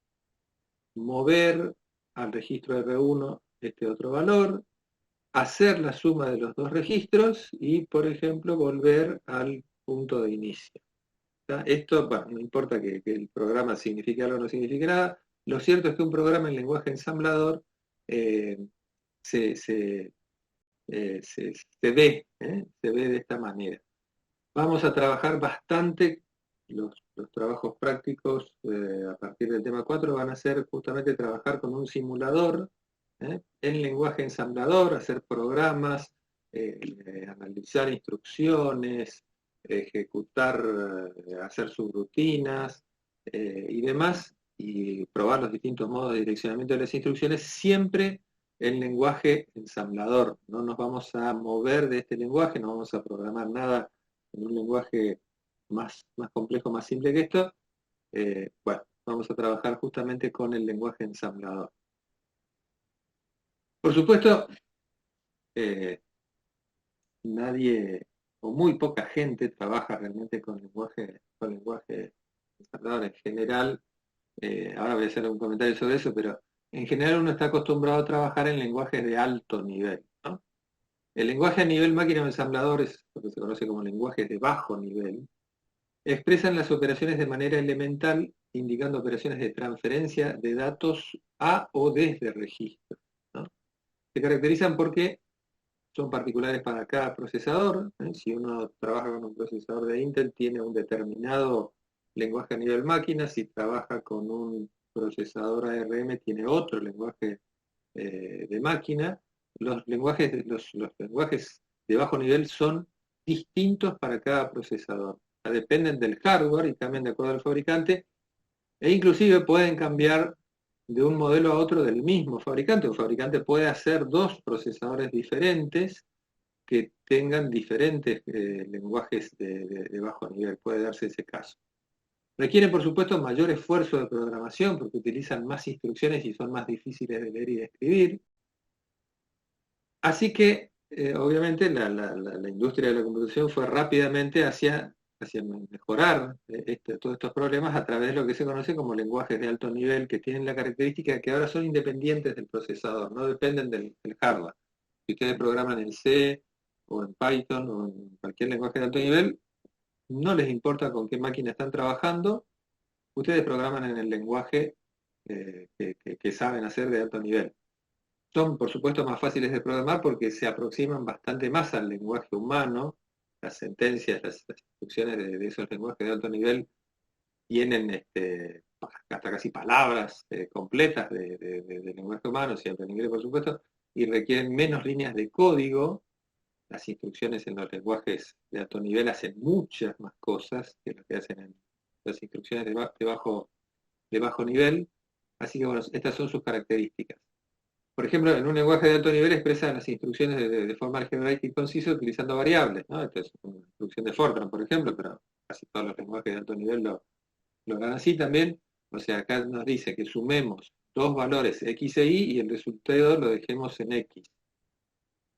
mover al registro R1 este otro valor, hacer la suma de los dos registros y, por ejemplo, volver al punto de inicio. ¿Está? Esto, bueno, no importa que el programa signifique algo o no signifique nada, lo cierto es que un programa en lenguaje ensamblador eh, se, se, se ve de esta manera. Vamos a trabajar bastante, los trabajos prácticos a partir del tema 4 van a ser justamente trabajar con un simulador en lenguaje ensamblador, hacer programas, analizar instrucciones, ejecutar, hacer subrutinas y demás, y probar los distintos modos de direccionamiento de las instrucciones, siempre en lenguaje ensamblador. No nos vamos a mover de este lenguaje, no vamos a programar nada en un lenguaje más complejo, más simple que esto. Bueno, vamos a trabajar justamente con el lenguaje ensamblador. Por supuesto, nadie o muy poca gente trabaja realmente con lenguaje ensamblador en general. Ahora voy a hacer un comentario sobre eso, pero en general uno está acostumbrado a trabajar en lenguajes de alto nivel, ¿no? El lenguaje a nivel máquina o ensamblador es lo que se conoce como lenguajes de bajo nivel. Expresan las operaciones de manera elemental, indicando operaciones de transferencia de datos a o desde registros, ¿no? Se caracterizan porque son particulares para cada procesador. Si uno trabaja con un procesador de Intel, tiene un determinado lenguaje a nivel máquina. Si trabaja con un procesador ARM, tiene otro lenguaje de máquina. Los lenguajes de bajo nivel son distintos para cada procesador. O sea, dependen del hardware y cambian de acuerdo al fabricante, e inclusive pueden cambiar de un modelo a otro del mismo fabricante. Un fabricante puede hacer dos procesadores diferentes que tengan diferentes lenguajes de bajo nivel, puede darse ese caso. Requieren, por supuesto, mayor esfuerzo de programación porque utilizan más instrucciones y son más difíciles de leer y de escribir. Así que, obviamente, la industria de la computación fue rápidamente hacia mejorar todos estos problemas a través de lo que se conoce como lenguajes de alto nivel, que tienen la característica de que ahora son independientes del procesador, no dependen del hardware. Si ustedes programan en C o en Python o en cualquier lenguaje de alto nivel, no les importa con qué máquina están trabajando, ustedes programan en el lenguaje que saben hacer de alto nivel. Son, por supuesto, más fáciles de programar porque se aproximan bastante más al lenguaje humano. Las sentencias, las instrucciones de esos lenguajes de alto nivel tienen hasta casi palabras completas de lenguaje humano, siempre en inglés, por supuesto, y requieren menos líneas de código. Las instrucciones en los lenguajes de alto nivel hacen muchas más cosas que lo que hacen en las instrucciones de bajo nivel. Así que, bueno, estas son sus características. Por ejemplo, en un lenguaje de alto nivel expresan las instrucciones de forma algebraica y concisa utilizando variables, ¿no? Esta es una instrucción de Fortran, por ejemplo, pero casi todos los lenguajes de alto nivel lo harán así también. O sea, acá nos dice que sumemos dos valores x e y y el resultado lo dejemos en x.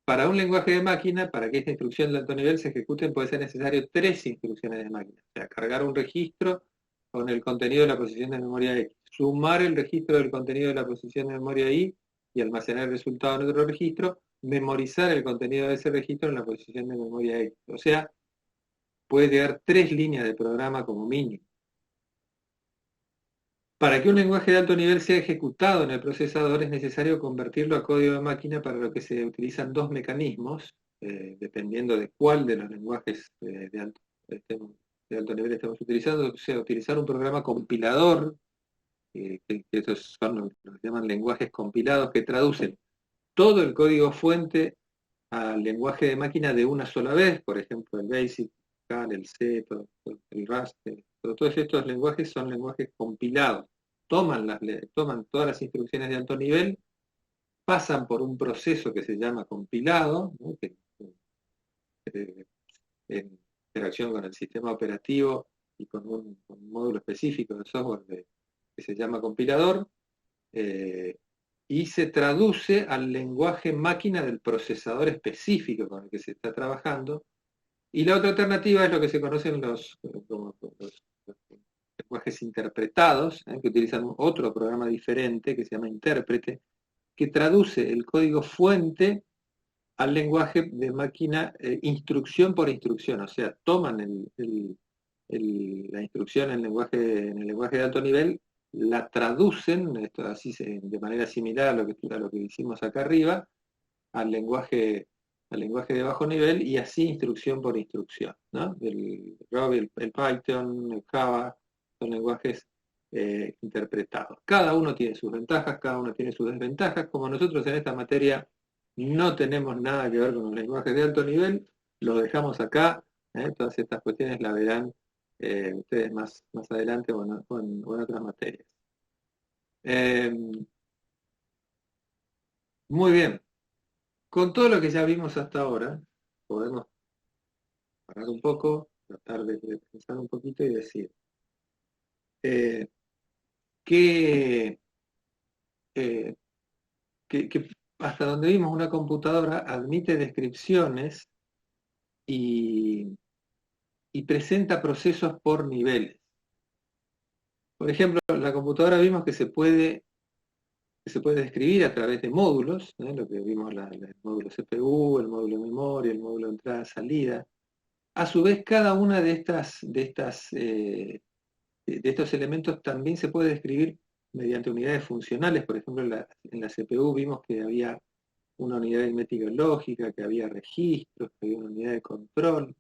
Para un lenguaje de máquina, para que esta instrucción de alto nivel se ejecute, puede ser necesario tres instrucciones de máquina. O sea, cargar un registro con el contenido de la posición de memoria X, sumar el registro del contenido de la posición de memoria Y y almacenar el resultado en otro registro, memorizar el contenido de ese registro en la posición de memoria X. O sea, puede llegar tres líneas de programa como mínimo. Para que un lenguaje de alto nivel sea ejecutado en el procesador es necesario convertirlo a código de máquina, para lo que se utilizan dos mecanismos, dependiendo de cuál de los lenguajes de alto nivel estamos utilizando. O sea, utilizar un programa compilador, que esos son lo que llaman lenguajes compilados, que traducen todo el código fuente al lenguaje de máquina de una sola vez. Por ejemplo, el BASIC, el C, el Rust, todos estos lenguajes son lenguajes compilados. Toman todas las instrucciones de alto nivel, pasan por un proceso que se llama compilado, ¿no? En interacción con el sistema operativo y con un módulo específico de software que se llama compilador, y se traduce al lenguaje máquina del procesador específico con el que se está trabajando. Y la otra alternativa es lo que se conocen como los lenguajes interpretados, que utilizan otro programa diferente que se llama intérprete, que traduce el código fuente al lenguaje de máquina instrucción por instrucción. O sea, toman la instrucción en el lenguaje de alto nivel, la traducen, esto así de manera similar a lo que hicimos acá arriba, al lenguaje de bajo nivel, y así instrucción por instrucción, ¿no? El Ruby, el Python, el Java, son lenguajes interpretados. Cada uno tiene sus ventajas, cada uno tiene sus desventajas. Como nosotros en esta materia no tenemos nada que ver con los lenguajes de alto nivel, lo dejamos acá. Todas estas cuestiones las verán ustedes más adelante o en otras materias. Muy bien. Con todo lo que ya vimos hasta ahora, podemos parar un poco, tratar de pensar un poquito y decir eh, que, eh, que hasta donde vimos, una computadora admite descripciones y presenta procesos por niveles. Por ejemplo, la computadora vimos que se puede describir a través de módulos, lo que vimos, el módulo CPU, el módulo de memoria, el módulo de entrada-salida. A su vez, cada una de estos elementos también se puede describir mediante unidades funcionales. Por ejemplo, en la CPU vimos que había una unidad aritmética lógica, que había registros, que había una unidad de control.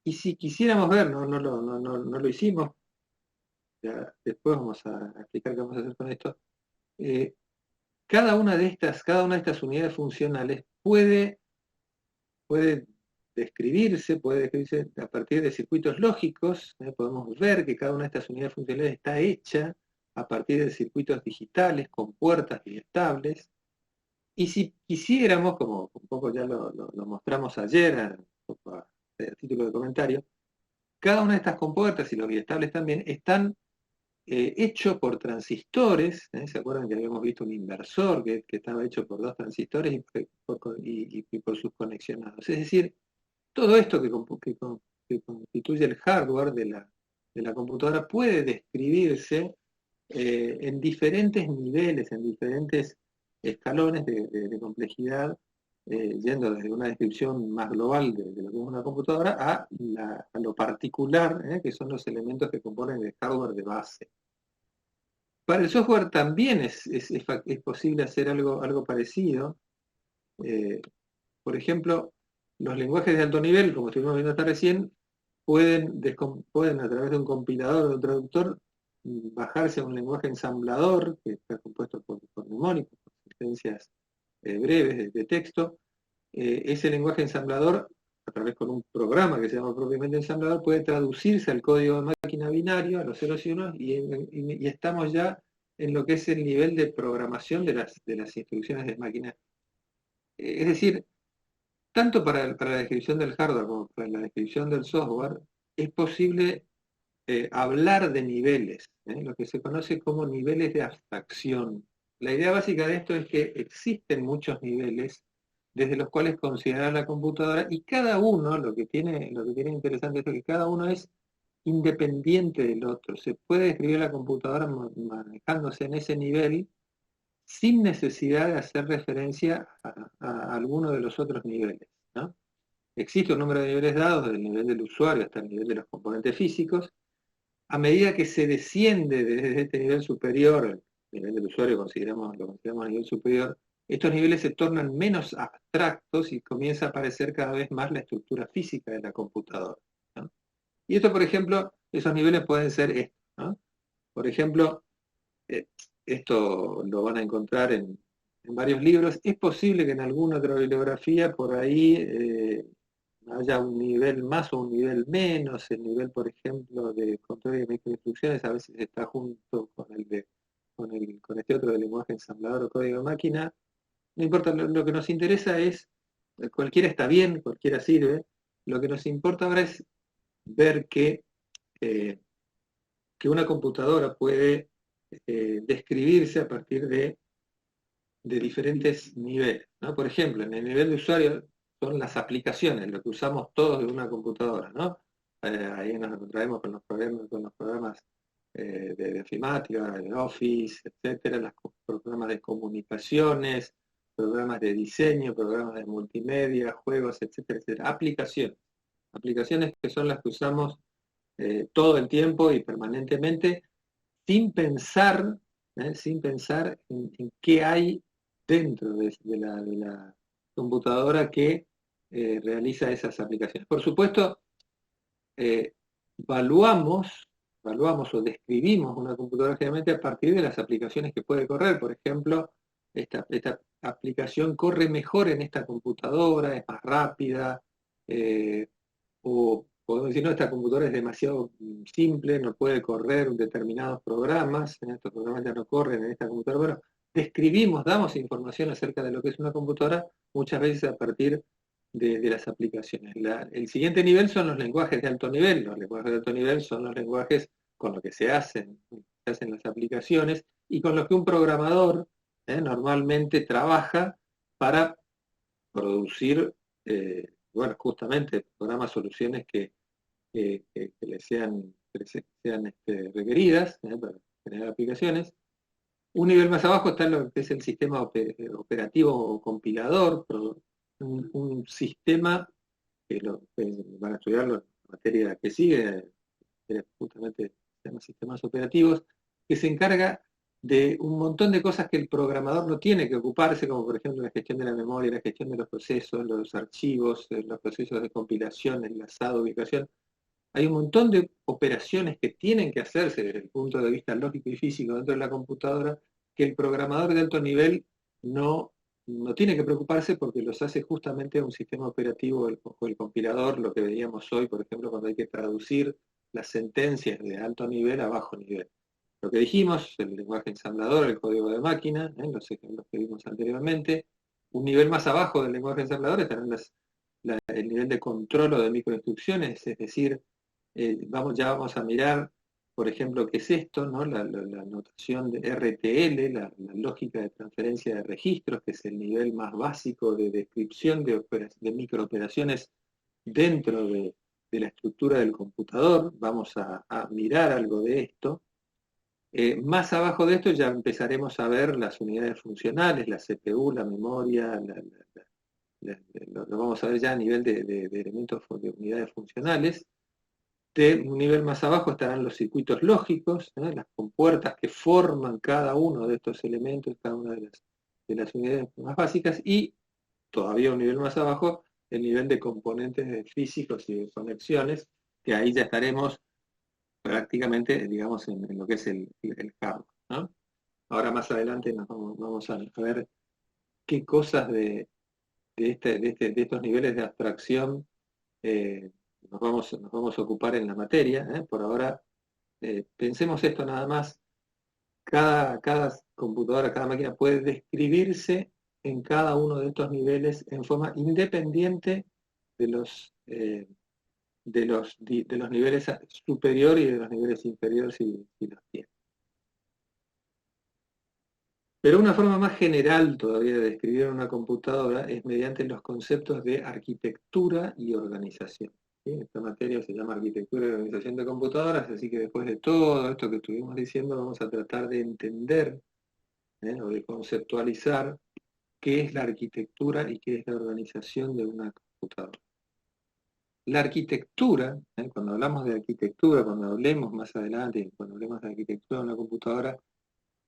Y si quisiéramos ver, no lo hicimos, ya después vamos a explicar qué vamos a hacer con esto. Cada una de estas unidades funcionales puede puede describirse a partir de circuitos lógicos. Podemos ver que cada una de estas unidades funcionales está hecha a partir de circuitos digitales con puertas biestables. Y si quisiéramos, como un poco ya lo mostramos ayer a título de comentario, cada una de estas compuertas y los biestables también están hechos por transistores. ¿Se acuerdan que habíamos visto un inversor que estaba hecho por dos transistores y por sus conexionados? Es decir, todo esto que constituye el hardware de la computadora puede describirse en diferentes niveles, en diferentes escalones de complejidad, yendo desde una descripción más global de lo que es una computadora a lo particular, que son los elementos que componen el hardware de base. Para el software también es posible hacer algo parecido. Por ejemplo, los lenguajes de alto nivel, como estuvimos viendo hasta recién, pueden a través de un compilador o de un traductor bajarse a un lenguaje ensamblador que está compuesto por mnemónicos, por secuencias breves de texto. Ese lenguaje ensamblador, a través con un programa que se llama propiamente ensamblador, puede traducirse al código de máquina binario, a los ceros y unos, y estamos ya en lo que es el nivel de programación de las instrucciones de máquina. Es decir, tanto para la descripción del hardware como para la descripción del software, es posible hablar de niveles, lo que se conoce como niveles de abstracción. La idea básica de esto es que existen muchos niveles desde los cuales considerar la computadora, y cada uno, lo que tiene interesante es que cada uno es independiente del otro. Se puede describir la computadora manejándose en ese nivel sin necesidad de hacer referencia a alguno de los otros niveles, ¿no? Existe un número de niveles dados, desde el nivel del usuario hasta el nivel de los componentes físicos. A medida que se desciende desde este nivel superior, el nivel del usuario lo consideramos nivel superior, estos niveles se tornan menos abstractos y comienza a aparecer cada vez más la estructura física de la computadora, ¿no? Y esto, por ejemplo, esos niveles pueden ser estos, ¿no? Por ejemplo, eh, esto lo van a encontrar en varios libros. Es posible que en alguna otra bibliografía por ahí haya un nivel más o un nivel menos. El nivel, por ejemplo, de control de microinstrucciones a veces está junto con este otro de lenguaje ensamblador o código de máquina. No importa, lo que nos interesa es, cualquiera está bien, cualquiera sirve. Lo que nos importa ahora es ver eh, que una computadora puede describirse a partir de diferentes niveles, ¿no? Por ejemplo, en el nivel de usuario son las aplicaciones, lo que usamos todos de una computadora, ¿no? Ahí nos encontraremos con los programas de ofimática, de Office, etcétera, los programas de comunicaciones, programas de diseño, programas de multimedia, juegos, etcétera, etcétera. Aplicaciones que son las que usamos todo el tiempo y permanentemente, sin pensar, en qué hay dentro de la computadora que realiza esas aplicaciones. Por supuesto, eh, evaluamos, evaluamos o describimos una computadora generalmente a partir de las aplicaciones que puede correr. Por ejemplo, esta aplicación corre mejor en esta computadora, es más rápida, o podemos decir, no, esta computadora es demasiado simple, no puede correr determinados programas, estos programas ya no corren en esta computadora. Bueno, describimos, damos información acerca de lo que es una computadora, muchas veces a partir de las aplicaciones. El siguiente nivel son los lenguajes de alto nivel. Los lenguajes de alto nivel son los lenguajes con los que se hacen las aplicaciones y con los que un programador normalmente trabaja para producir, bueno, justamente programas, soluciones que les sean requeridas para generar aplicaciones. Un nivel más abajo está lo que es el sistema operativo o compilador, un sistema que van a estudiarlo en la materia que sigue, que justamente se llama sistemas operativos, que se encarga de un montón de cosas que el programador no tiene que ocuparse, como por ejemplo la gestión de la memoria, la gestión de los procesos, los archivos, los procesos de compilación, enlazado, ubicación. Hay un montón de operaciones que tienen que hacerse desde el punto de vista lógico y físico dentro de la computadora que el programador de alto nivel no no tiene que preocuparse porque los hace justamente un sistema operativo o el compilador, lo que veíamos hoy, por ejemplo, cuando hay que traducir las sentencias de alto nivel a bajo nivel. Lo que dijimos, el lenguaje ensamblador, el código de máquina, los ejemplos que vimos anteriormente, un nivel más abajo del lenguaje ensamblador estarán el nivel de control o de microinstrucciones, es decir, ya vamos a mirar, por ejemplo, qué es esto, ¿no? La notación de RTL, la lógica de transferencia de registros, que es el nivel más básico de descripción de microoperaciones dentro de la estructura del computador. Vamos a mirar algo de esto. Más abajo de esto ya empezaremos a ver las unidades funcionales, la CPU, la memoria, lo vamos a ver ya a nivel de elementos de unidades funcionales. De un nivel más abajo estarán los circuitos lógicos, las compuertas que forman cada uno de estos elementos, cada una de las unidades más básicas, y todavía un nivel más abajo, el nivel de componentes físicos y de conexiones, que ahí ya estaremos prácticamente, digamos, en lo que es el hardware, ¿no? Ahora más adelante vamos a ver qué cosas de estos niveles de abstracción nos vamos a ocupar en la materia. Por ahora, pensemos esto nada más. Cada computadora, cada máquina puede describirse en cada uno de estos niveles en forma independiente de los niveles superiores y de los niveles inferiores si los tiene. Pero una forma más general todavía de describir una computadora es mediante los conceptos de arquitectura y organización. ¿Sí? Esta materia se llama arquitectura y organización de computadoras, así que después de todo esto que estuvimos diciendo, vamos a tratar de entender o de conceptualizar qué es la arquitectura y qué es la organización de una computadora. La arquitectura, cuando hablamos de arquitectura, cuando hablemos más adelante, cuando hablemos de arquitectura de una computadora,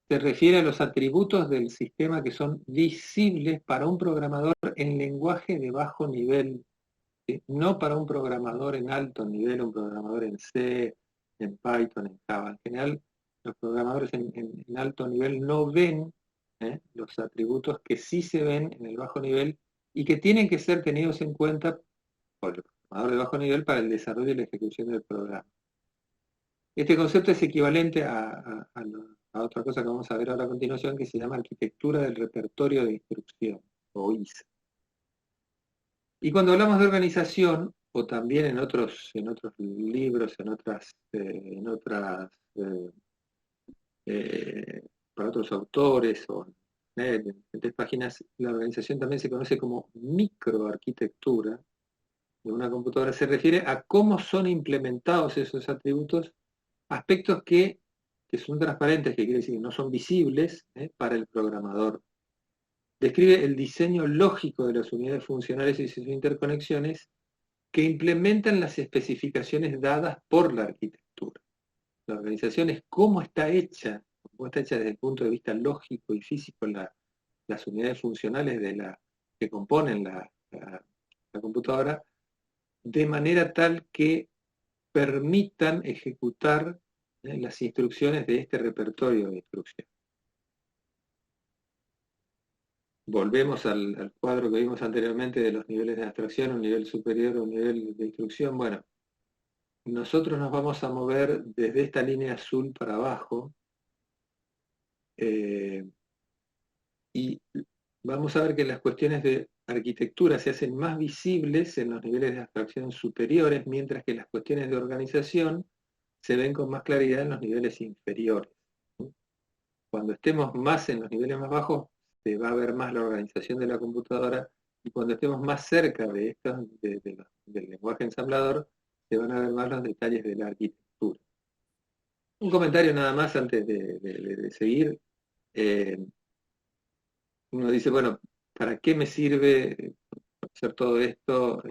se refiere a los atributos del sistema que son visibles para un programador en lenguaje de bajo nivel, ¿sí? No para un programador en alto nivel, un programador en C, en Python, en Java. En general, los programadores en alto nivel no ven los atributos que sí se ven en el bajo nivel y que tienen que ser tenidos en cuenta por el programador de bajo nivel para el desarrollo y la ejecución del programa. Este concepto es equivalente a otra cosa que vamos a ver ahora a continuación, que se llama arquitectura del repertorio de instrucción, o ISA. Y cuando hablamos de organización, o también en otros libros, para otros autores, o en diferentes páginas, la organización también se conoce como microarquitectura de una computadora. Se refiere a cómo son implementados esos atributos, aspectos que son transparentes, que quiere decir que no son visibles para el programador. Describe el diseño lógico de las unidades funcionales y sus interconexiones que implementan las especificaciones dadas por la arquitectura. La organización es cómo está hecha desde el punto de vista lógico y físico las unidades funcionales que componen la computadora, de manera tal que permitan ejecutar las instrucciones de este repertorio de instrucciones. Volvemos al cuadro que vimos anteriormente de los niveles de abstracción, un nivel superior, un nivel de instrucción. Bueno, nosotros nos vamos a mover desde esta línea azul para abajo y vamos a ver que las cuestiones de arquitectura se hacen más visibles en los niveles de abstracción superiores, mientras que las cuestiones de organización se ven con más claridad en los niveles inferiores. Cuando estemos más en los niveles más bajos, se va a ver más la organización de la computadora, y cuando estemos más cerca del lenguaje ensamblador, se van a ver más los detalles de la arquitectura. Un comentario nada más antes de seguir. Uno dice, bueno, ¿para qué me sirve hacer todo esto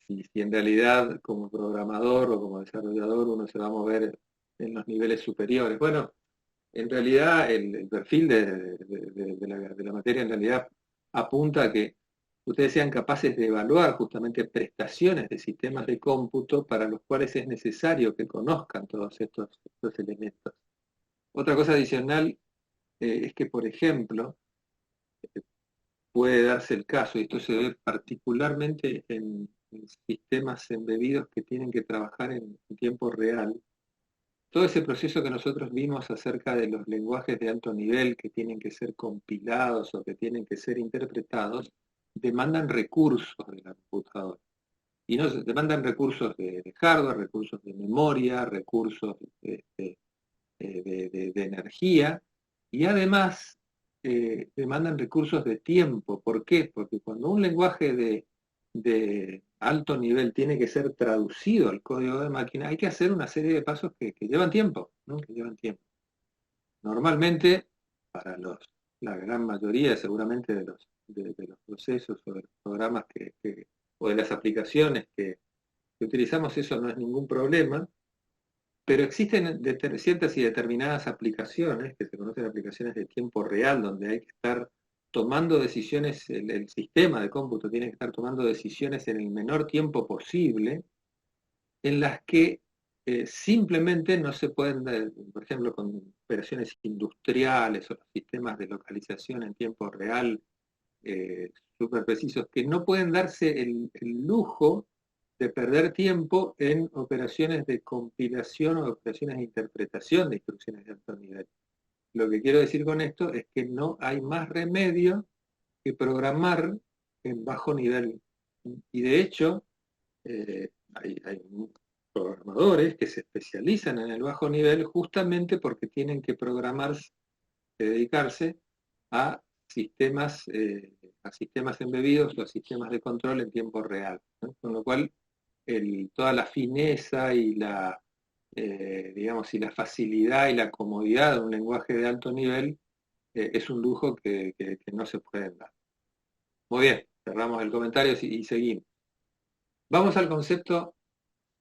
si en realidad como programador o como desarrollador uno se va a mover en los niveles superiores? Bueno, en realidad el perfil de la materia en realidad apunta a que ustedes sean capaces de evaluar justamente prestaciones de sistemas de cómputo para los cuales es necesario que conozcan todos estos elementos. Otra cosa adicional es que, por ejemplo, puede darse el caso, y esto se ve particularmente en sistemas embebidos que tienen que trabajar en tiempo real. Todo ese proceso que nosotros vimos acerca de los lenguajes de alto nivel que tienen que ser compilados o que tienen que ser interpretados, demandan recursos de la computadora. Y no demandan recursos de hardware, recursos de memoria, recursos de energía, y además demandan recursos de tiempo. ¿Por qué? Porque cuando un lenguaje de alto nivel tiene que ser traducido al código de máquina, hay que hacer una serie de pasos que llevan tiempo, ¿no? Que llevan tiempo. Normalmente, para la gran mayoría seguramente de los procesos o de los programas o de las aplicaciones que utilizamos, eso no es ningún problema, pero existen ciertas y determinadas aplicaciones, que se conocen aplicaciones de tiempo real, donde hay que estar tomando decisiones, el sistema de cómputo tiene que estar tomando decisiones en el menor tiempo posible, en las que simplemente no se pueden, por ejemplo, con operaciones industriales o los sistemas de localización en tiempo real, súper precisos, que no pueden darse el lujo de perder tiempo en operaciones de compilación o operaciones de interpretación de instrucciones de alto nivel. Lo que quiero decir con esto es que no hay más remedio que programar en bajo nivel. Y de hecho, hay programadores que se especializan en el bajo nivel justamente porque tienen que programarse, dedicarse a sistemas, a sistemas embebidos o a sistemas de control en tiempo real, ¿no? Con lo cual, toda la fineza y digamos, y la facilidad y la comodidad de un lenguaje de alto nivel es un lujo que no se pueden dar. Muy bien, cerramos el comentario y seguimos. Vamos al concepto,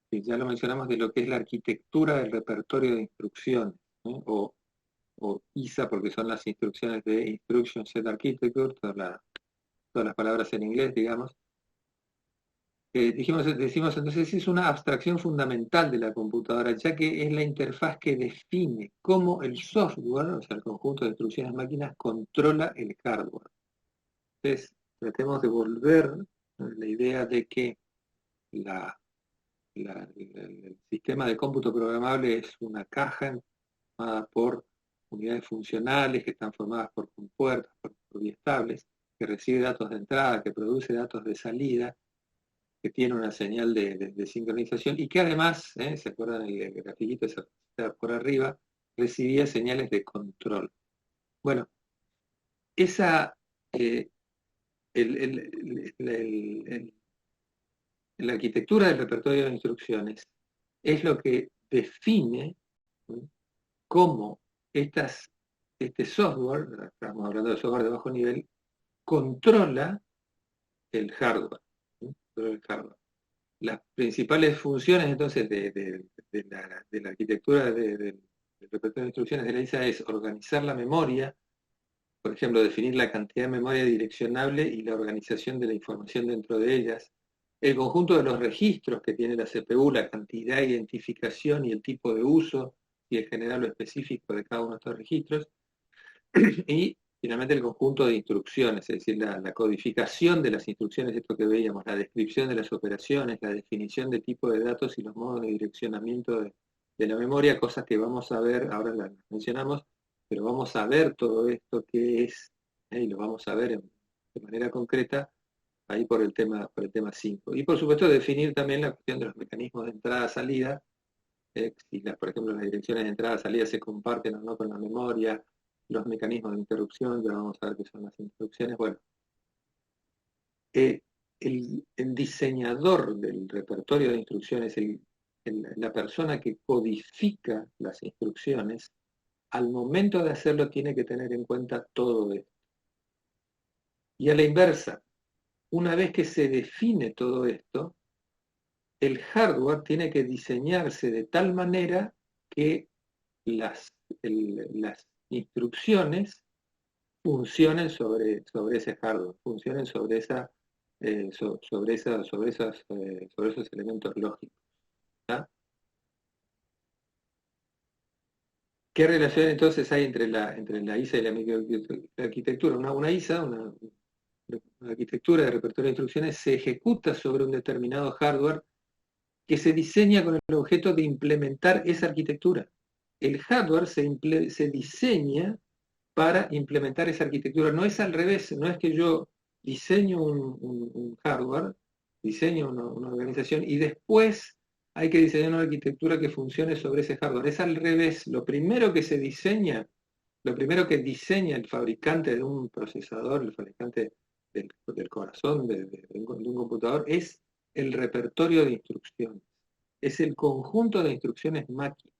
que ya lo mencionamos, de lo que es la arquitectura del repertorio de instrucciones, ¿no? O ISA, porque son las instrucciones de Instruction Set Architecture, todas las palabras en inglés, digamos. Decimos entonces, es una abstracción fundamental de la computadora, ya que es la interfaz que define cómo el software, o sea, el conjunto de instrucciones máquinas, controla el hardware. Entonces, tratemos de volver la idea de que el sistema de cómputo programable es una caja formada por unidades funcionales que están formadas por compuertas, por biestables, que recibe datos de entrada, que produce datos de salida, que tiene una señal de sincronización y que además, ¿se acuerdan el grafiquito ese que está por arriba? Recibía señales de control. Bueno, esa, eh, la arquitectura del repertorio de instrucciones es lo que define, ¿sí?, cómo este software, estamos hablando de software de bajo nivel, controla el hardware. ¿Sí? Controla el hardware. Las principales funciones entonces de la arquitectura del repertorio de instrucciones de la ISA es organizar la memoria, por ejemplo, definir la cantidad de memoria direccionable y la organización de la información dentro de ellas, el conjunto de los registros que tiene la CPU, la cantidad, identificación y el tipo de uso, y el general o específico de cada uno de estos registros, y finalmente el conjunto de instrucciones, es decir, la codificación de las instrucciones, esto que veíamos, la descripción de las operaciones, la definición de tipo de datos y los modos de direccionamiento de la memoria, cosas que vamos a ver, ahora las mencionamos, pero vamos a ver todo esto que es, y lo vamos a ver de manera concreta ahí por el tema 5. Y por supuesto definir también la cuestión de los mecanismos de entrada-salida, si por ejemplo las direcciones de entrada-salida se comparten o no con la memoria, los mecanismos de interrupción, ya vamos a ver qué son las instrucciones. Bueno, el diseñador del repertorio de instrucciones, la persona que codifica las instrucciones, al momento de hacerlo tiene que tener en cuenta todo esto. Y a la inversa, una vez que se define todo esto, el hardware tiene que diseñarse de tal manera que las instrucciones funcionen sobre ese hardware, funcionen sobre esos elementos lógicos. ¿Tá? ¿Qué relación entonces hay entre la ISA y la microarquitectura? Una ISA, la arquitectura de repertorio de instrucciones se ejecuta sobre un determinado hardware que se diseña con el objeto de implementar esa arquitectura. El hardware se diseña para implementar esa arquitectura. No es al revés, no es que yo diseño un hardware, diseño una organización y después hay que diseñar una arquitectura que funcione sobre ese hardware. Es al revés. Lo primero que se diseña, lo primero que diseña el fabricante de un procesador, el fabricante del corazón de un computador, es el repertorio de instrucciones. Es el conjunto de instrucciones máquina.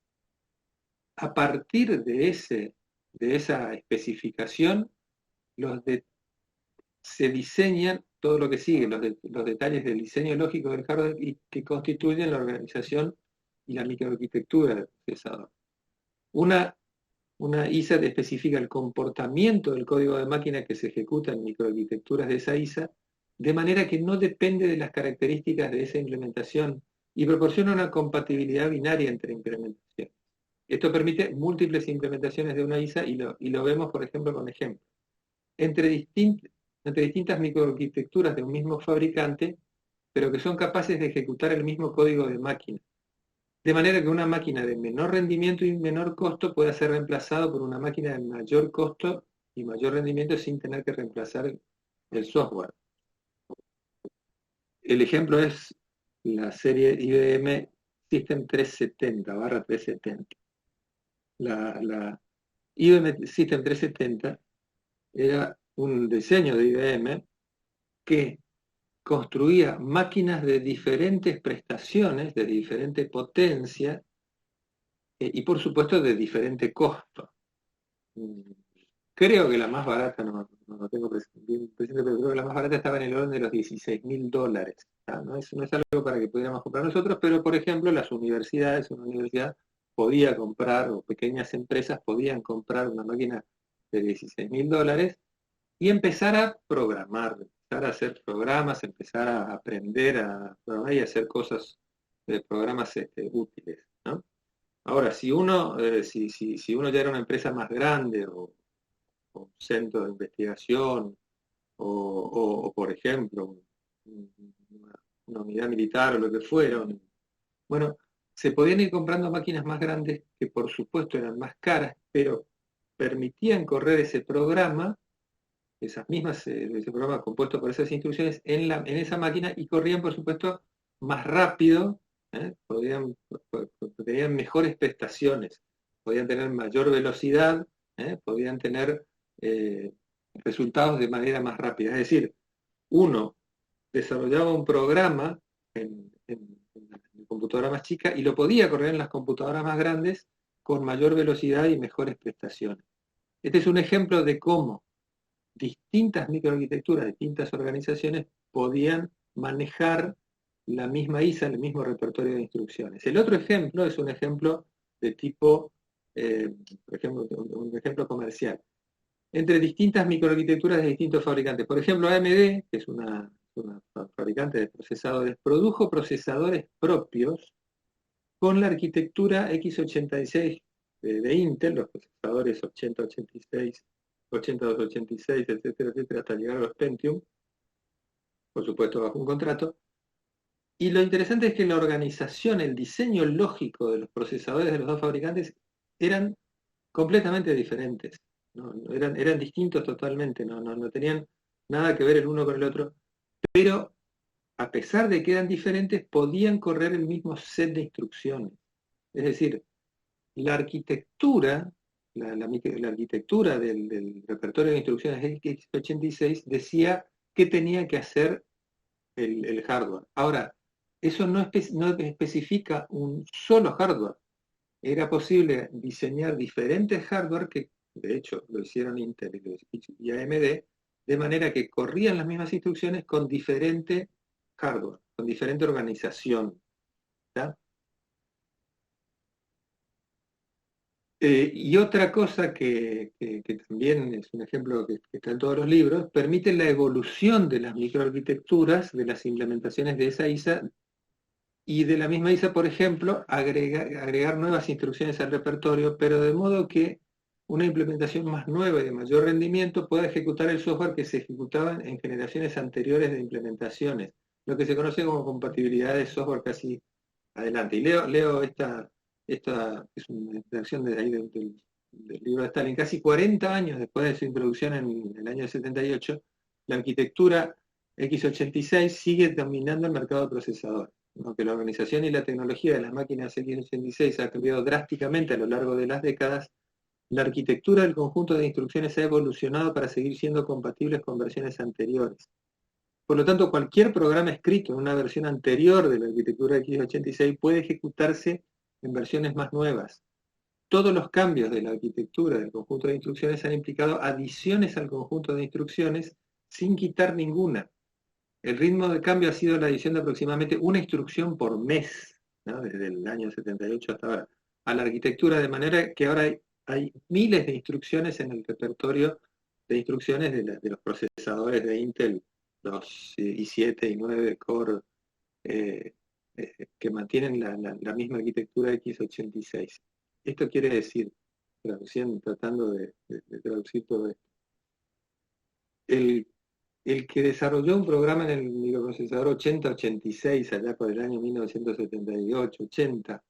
A partir de esa especificación, se diseñan todo lo que sigue, los detalles del diseño lógico del hardware y que constituyen la organización y la microarquitectura del procesador. Una ISA especifica el comportamiento del código de máquina que se ejecuta en microarquitecturas de esa ISA, de manera que no depende de las características de esa implementación y proporciona una compatibilidad binaria entre implementaciones. Esto permite múltiples implementaciones de una ISA y lo vemos, por ejemplo, con ejemplos. Entre distintas microarquitecturas de un mismo fabricante, pero que son capaces de ejecutar el mismo código de máquina. De manera que una máquina de menor rendimiento y menor costo pueda ser reemplazada por una máquina de mayor costo y mayor rendimiento sin tener que reemplazar el software. El ejemplo es la serie IBM System 370/370. La IBM System 370 era un diseño de IBM que construía máquinas de diferentes prestaciones, de diferente potencia y por supuesto de diferente costo. Creo que la más barata, no tengo bien presente, pero creo que la más barata estaba en el orden de los $16.000. No es algo para que pudiéramos comprar nosotros, pero por ejemplo las universidades, una universidad podía comprar, o pequeñas empresas podían comprar una máquina de $16.000 y empezar a programar, empezar a hacer programas, empezar a aprender a programar y a hacer cosas de programas útiles, ¿no? Ahora, si uno ya era una empresa más grande o un centro de investigación o por ejemplo, una unidad militar o lo que fuera, bueno, se podían ir comprando máquinas más grandes que por supuesto eran más caras, pero permitían correr ese programa, ese programa compuesto por esas instrucciones en esa máquina y corrían por supuesto más rápido, tenían mejores prestaciones, podían tener mayor velocidad, podían tener resultados de manera más rápida. Es decir, uno desarrollaba un programa en la computadora más chica y lo podía correr en las computadoras más grandes con mayor velocidad y mejores prestaciones. Este es un ejemplo de cómo distintas microarquitecturas, distintas organizaciones podían manejar la misma ISA, el mismo repertorio de instrucciones. El otro ejemplo es un ejemplo de tipo, por ejemplo, un ejemplo comercial, entre distintas microarquitecturas de distintos fabricantes. Por ejemplo, AMD, que es una fabricante de procesadores, produjo procesadores propios con la arquitectura x86 de Intel, los procesadores 8086, 8286, etcétera, etcétera, hasta llegar a los Pentium, por supuesto bajo un contrato. Y lo interesante es que la organización, el diseño lógico de los procesadores de los dos fabricantes eran completamente diferentes, ¿no? Eran distintos totalmente, no tenían nada que ver el uno con el otro, pero a pesar de que eran diferentes, podían correr el mismo set de instrucciones. Es decir, la arquitectura, la arquitectura del repertorio de instrucciones x86 decía qué tenía que hacer el hardware. Ahora, eso no especifica un solo hardware. Era posible diseñar diferentes hardware que, de hecho, lo hicieron Intel y AMD, de manera que corrían las mismas instrucciones con diferente hardware, con diferente organización. ¿Ya? Y otra cosa que también es un ejemplo que está en todos los libros, permite la evolución de las microarquitecturas, de las implementaciones de esa ISA, y de la misma ISA, por ejemplo, agregar nuevas instrucciones al repertorio, pero de modo que una implementación más nueva y de mayor rendimiento pueda ejecutar el software que se ejecutaba en generaciones anteriores de implementaciones, lo que se conoce como compatibilidad de software casi adelante. Y leo esta es una extracción de ahí del libro de Stalin. Casi 40 años después de su introducción en el año 78, la arquitectura x86 sigue dominando el mercado de procesadores. Aunque la organización y la tecnología de las máquinas x86 ha cambiado drásticamente a lo largo de las décadas, la arquitectura del conjunto de instrucciones ha evolucionado para seguir siendo compatibles con versiones anteriores. Por lo tanto, cualquier programa escrito en una versión anterior de la arquitectura x86 puede ejecutarse en versiones más nuevas. Todos los cambios de la arquitectura del conjunto de instrucciones han implicado adiciones al conjunto de instrucciones sin quitar ninguna. El ritmo de cambio ha sido la adición de aproximadamente una instrucción por mes, ¿no? Desde el año 78 hasta ahora, a la arquitectura, de manera que ahora hay miles de instrucciones en el repertorio de instrucciones de los procesadores de Intel, los i7 y 9 Core, que mantienen la misma arquitectura x86. Esto quiere decir, tratando de traducir todo esto, el que desarrolló un programa en el microprocesador 8086, allá por el año 1978-80,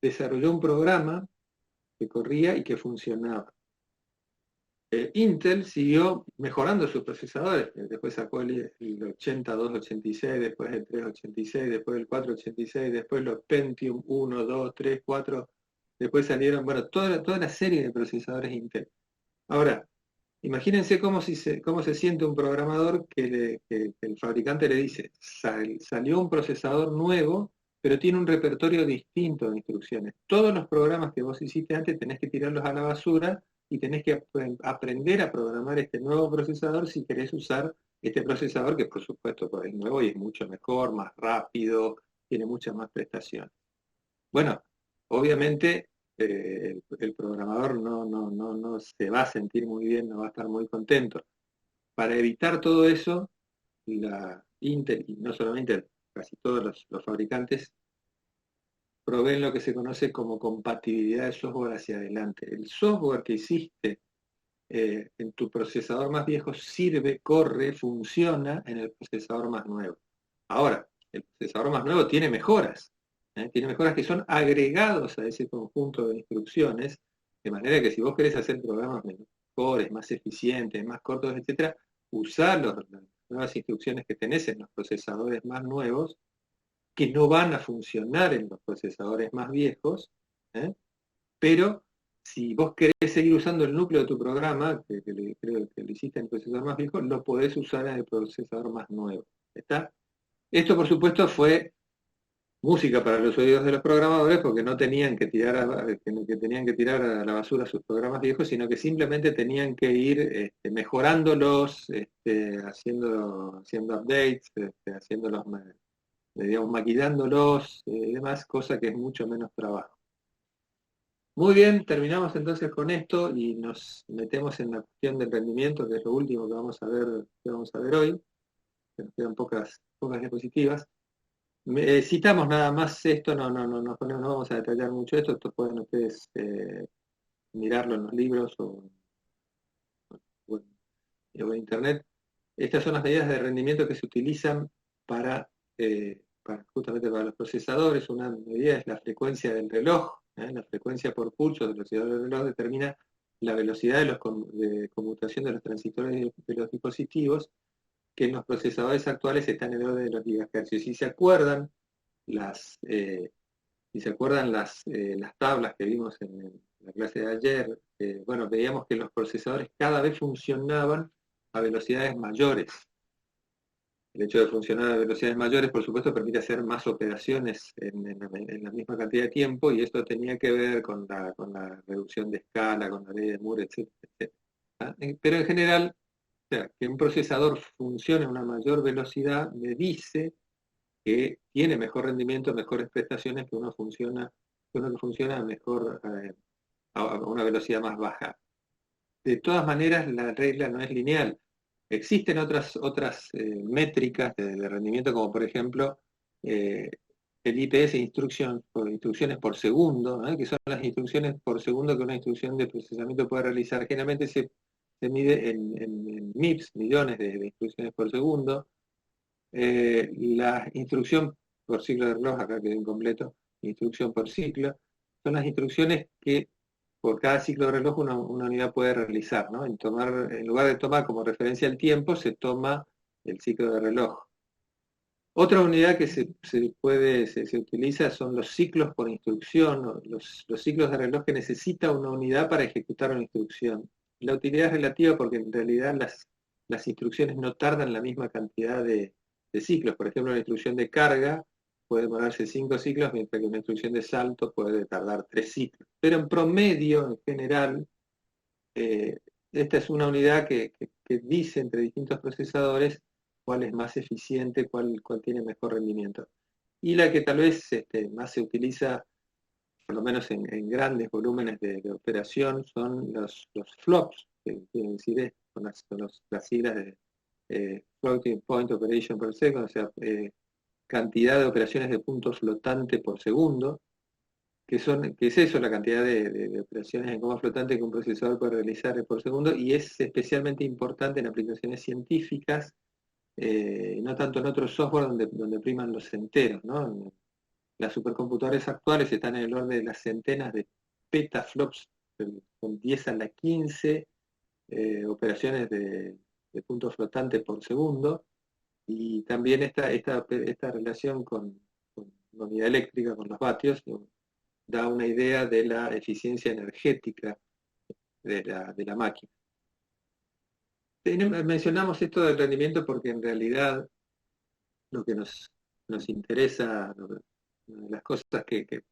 desarrolló un programa que corría y que funcionaba. Intel siguió mejorando sus procesadores, después sacó el 8286, después el 386, después el 486, después los Pentium 1, 2, 3, 4, después salieron, bueno, toda la serie de procesadores Intel. Ahora, imagínense cómo se siente un programador que el fabricante le dice, salió un procesador nuevo, pero tiene un repertorio distinto de instrucciones. Todos los programas que vos hiciste antes tenés que tirarlos a la basura y tenés que aprender a programar este nuevo procesador si querés usar este procesador, que por supuesto es nuevo y es mucho mejor, más rápido, tiene muchas más prestaciones. Bueno, obviamente el programador no se va a sentir muy bien, no va a estar muy contento. Para evitar todo eso, la Intel, y no solamente Intel, casi todos los fabricantes, proveen lo que se conoce como compatibilidad de software hacia adelante. El software que hiciste en tu procesador más viejo sirve, corre, funciona en el procesador más nuevo. Ahora, el procesador más nuevo tiene mejoras. Tiene mejoras que son agregados a ese conjunto de instrucciones, de manera que si vos querés hacer programas mejores, más eficientes, más cortos, etc., usar las nuevas instrucciones que tenés en los procesadores más nuevos, que no van a funcionar en los procesadores más viejos, pero si vos querés seguir usando el núcleo de tu programa, creo que lo hiciste en el procesador más viejo, lo podés usar en el procesador más nuevo. ¿Está? Esto, por supuesto, fue música para los oídos de los programadores, porque no tenían que tirar tenían que tirar a la basura sus programas viejos, sino que simplemente tenían que ir mejorándolos, haciendo updates, haciéndolos, digamos, maquillándolos y demás, cosa que es mucho menos trabajo. Muy bien, terminamos entonces con esto y nos metemos en la cuestión del rendimiento, que es lo último que vamos a ver hoy, que nos quedan pocas diapositivas. Citamos nada más esto, no vamos a detallar mucho esto pueden ustedes mirarlo en los libros o en internet. Estas son las medidas de rendimiento que se utilizan justamente para los procesadores. Una medida es la frecuencia del reloj, la frecuencia por pulso del oscilador del reloj determina la velocidad de conmutación de los transistores de los dispositivos, que en los procesadores actuales están en el orden de los gigahercios. Si se acuerdan las tablas que vimos en la clase de ayer, bueno, veíamos que los procesadores cada vez funcionaban a velocidades mayores. El hecho de funcionar a velocidades mayores, por supuesto, permite hacer más operaciones en la misma cantidad de tiempo, y esto tenía que ver con la reducción de escala, con la ley de Moore, etc. Pero en general, o sea, que un procesador funcione a una mayor velocidad me dice que tiene mejor rendimiento, mejores prestaciones que uno que funciona mejor a una velocidad más baja. De todas maneras, la regla no es lineal. Existen otras métricas de rendimiento, como por ejemplo el el IPS, instrucciones por segundo, ¿no? Que son las instrucciones por segundo que una instrucción de procesamiento puede realizar. Generalmente se mide en MIPS, millones de instrucciones por segundo. La instrucción por ciclo de reloj, acá quedó incompleto, instrucción por ciclo, son las instrucciones que por cada ciclo de reloj una unidad puede realizar, ¿no? En lugar de tomar como referencia el tiempo, se toma el ciclo de reloj. Otra unidad que se utiliza son los ciclos por instrucción, o los ciclos de reloj que necesita una unidad para ejecutar una instrucción. La utilidad es relativa porque en realidad las instrucciones no tardan la misma cantidad de ciclos. Por ejemplo, una instrucción de carga puede demorarse 5 ciclos, mientras que una instrucción de salto puede tardar 3 ciclos. Pero en promedio, en general, eh, esta es una unidad que dice entre distintos procesadores cuál es más eficiente, cuál tiene mejor rendimiento. Y la que tal vez más se utiliza, por lo menos en grandes volúmenes de operación, son los flops, que quieren decir las siglas de Floating Point Operation per Second, o sea, cantidad de operaciones de puntos flotante por segundo, que es eso, la cantidad de operaciones en coma flotante que un procesador puede realizar por segundo, y es especialmente importante en aplicaciones científicas, no tanto en otros software donde priman los enteros, ¿no? Las supercomputadoras actuales están en el orden de las centenas de petaflops, con 10 a la 15 operaciones de puntos flotantes por segundo, y también esta relación con la unidad eléctrica, con los vatios, da una idea de la eficiencia energética de la máquina. Mencionamos esto del rendimiento porque en realidad lo que nos interesa, una de las cosas que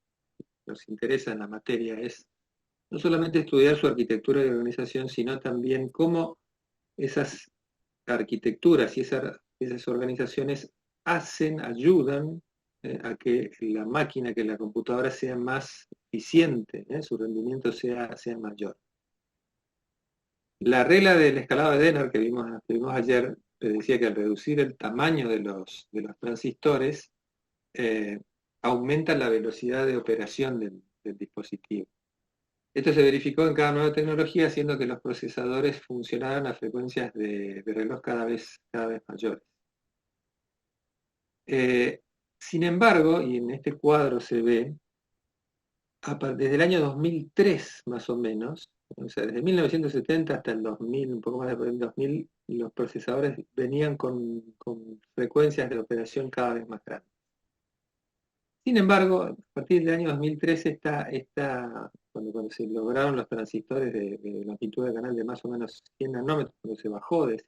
nos interesa en la materia es no solamente estudiar su arquitectura y organización, sino también cómo esas arquitecturas y esas organizaciones ayudan a que la máquina, que la computadora sea más eficiente, su rendimiento sea mayor. La regla del escalado de Denner que vimos ayer decía que al reducir el tamaño de los transistores, aumenta la velocidad de operación del dispositivo. Esto se verificó en cada nueva tecnología, haciendo que los procesadores funcionaran a frecuencias de reloj cada vez mayores. Sin embargo, y en este cuadro se ve, desde el año 2003 más o menos, o sea, desde 1970 hasta el 2000, un poco más del 2000, los procesadores venían con frecuencias de operación cada vez más grandes. Sin embargo, a partir del año 2013, cuando se lograron los transistores de longitud de canal de más o menos 100 nanómetros, cuando se bajó de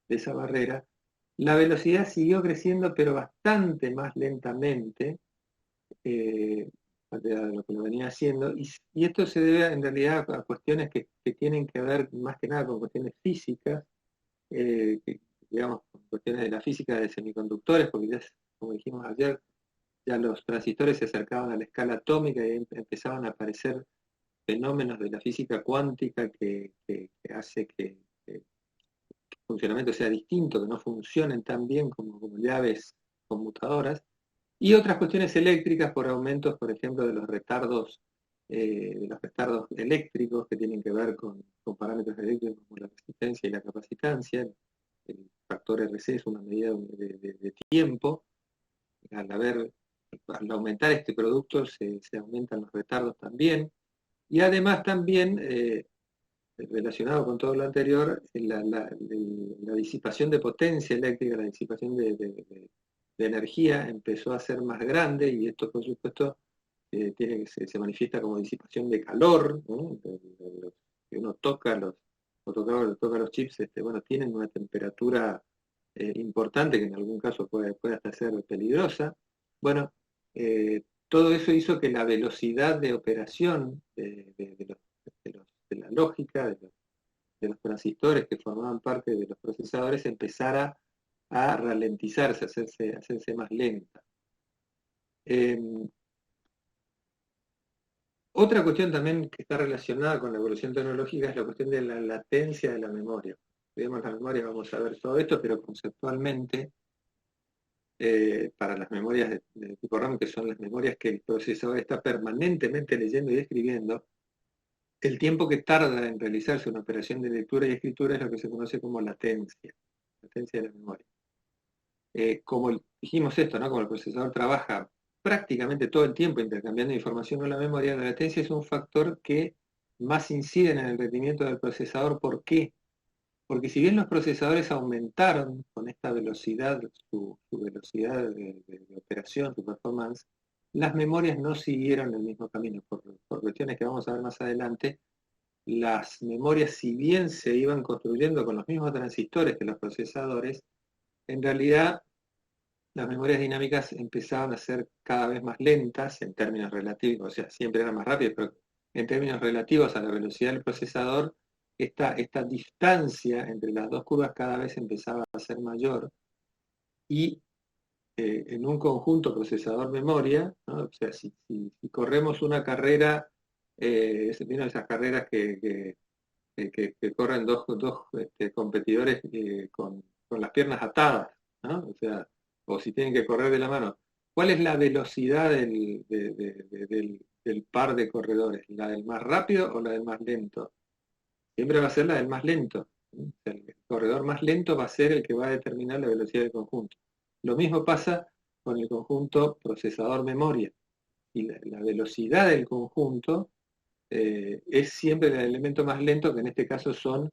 esa barrera, la velocidad siguió creciendo, pero bastante más lentamente de lo que lo venía haciendo, y esto se debe en realidad a cuestiones que tienen que ver más que nada con cuestiones físicas, digamos, con cuestiones de la física de semiconductores, porque ya, como dijimos ayer, ya los transistores se acercaban a la escala atómica y empezaban a aparecer fenómenos de la física cuántica que hace que el funcionamiento sea distinto, que no funcionen tan bien como llaves conmutadoras, y otras cuestiones eléctricas por aumentos, por ejemplo, de los retardos eléctricos que tienen que ver con parámetros eléctricos como la resistencia y la capacitancia. El factor RC es una medida de tiempo. Al aumentar este producto se aumentan los retardos también. Y además también, relacionado con todo lo anterior, la disipación de potencia eléctrica, la disipación de energía empezó a ser más grande, y esto por supuesto se manifiesta como disipación de calor, ¿no? Que uno toca los chips, bueno, tienen una temperatura importante que en algún caso puede hasta ser peligrosa. Bueno, todo eso hizo que la velocidad de operación de la lógica, de los transistores que formaban parte de los procesadores empezara a ralentizarse, a hacerse más lenta. Otra cuestión también que está relacionada con la evolución tecnológica es la cuestión de la latencia de la memoria. Si vemos la memoria vamos a ver todo esto, pero conceptualmente para las memorias de tipo RAM, que son las memorias que el procesador está permanentemente leyendo y escribiendo, el tiempo que tarda en realizarse una operación de lectura y escritura es lo que se conoce como latencia de la memoria. Como dijimos esto, ¿no? Como el procesador trabaja prácticamente todo el tiempo intercambiando información con la memoria, la latencia es un factor que más incide en el rendimiento del procesador. ¿Por qué? Porque si bien los procesadores aumentaron con esta velocidad, su velocidad de operación, su performance, las memorias no siguieron el mismo camino. Por cuestiones que vamos a ver más adelante, las memorias, si bien se iban construyendo con los mismos transistores que los procesadores, en realidad las memorias dinámicas empezaban a ser cada vez más lentas en términos relativos, o sea, siempre eran más rápidas, pero en términos relativos a la velocidad del procesador, esta distancia entre las dos curvas cada vez empezaba a ser mayor y en un conjunto procesador-memoria, ¿no? O sea, si corremos una carrera, ¿vieron esas carreras que corren dos competidores con las piernas atadas, ¿no? O sea, o si tienen que correr de la mano. ¿Cuál es la velocidad del par de corredores? ¿La del más rápido o la del más lento? Siempre va a ser la del más lento. ¿Sí? El corredor más lento va a ser el que va a determinar la velocidad del conjunto. Lo mismo pasa con el conjunto procesador-memoria. Y la velocidad del conjunto es siempre el elemento más lento, que en este caso son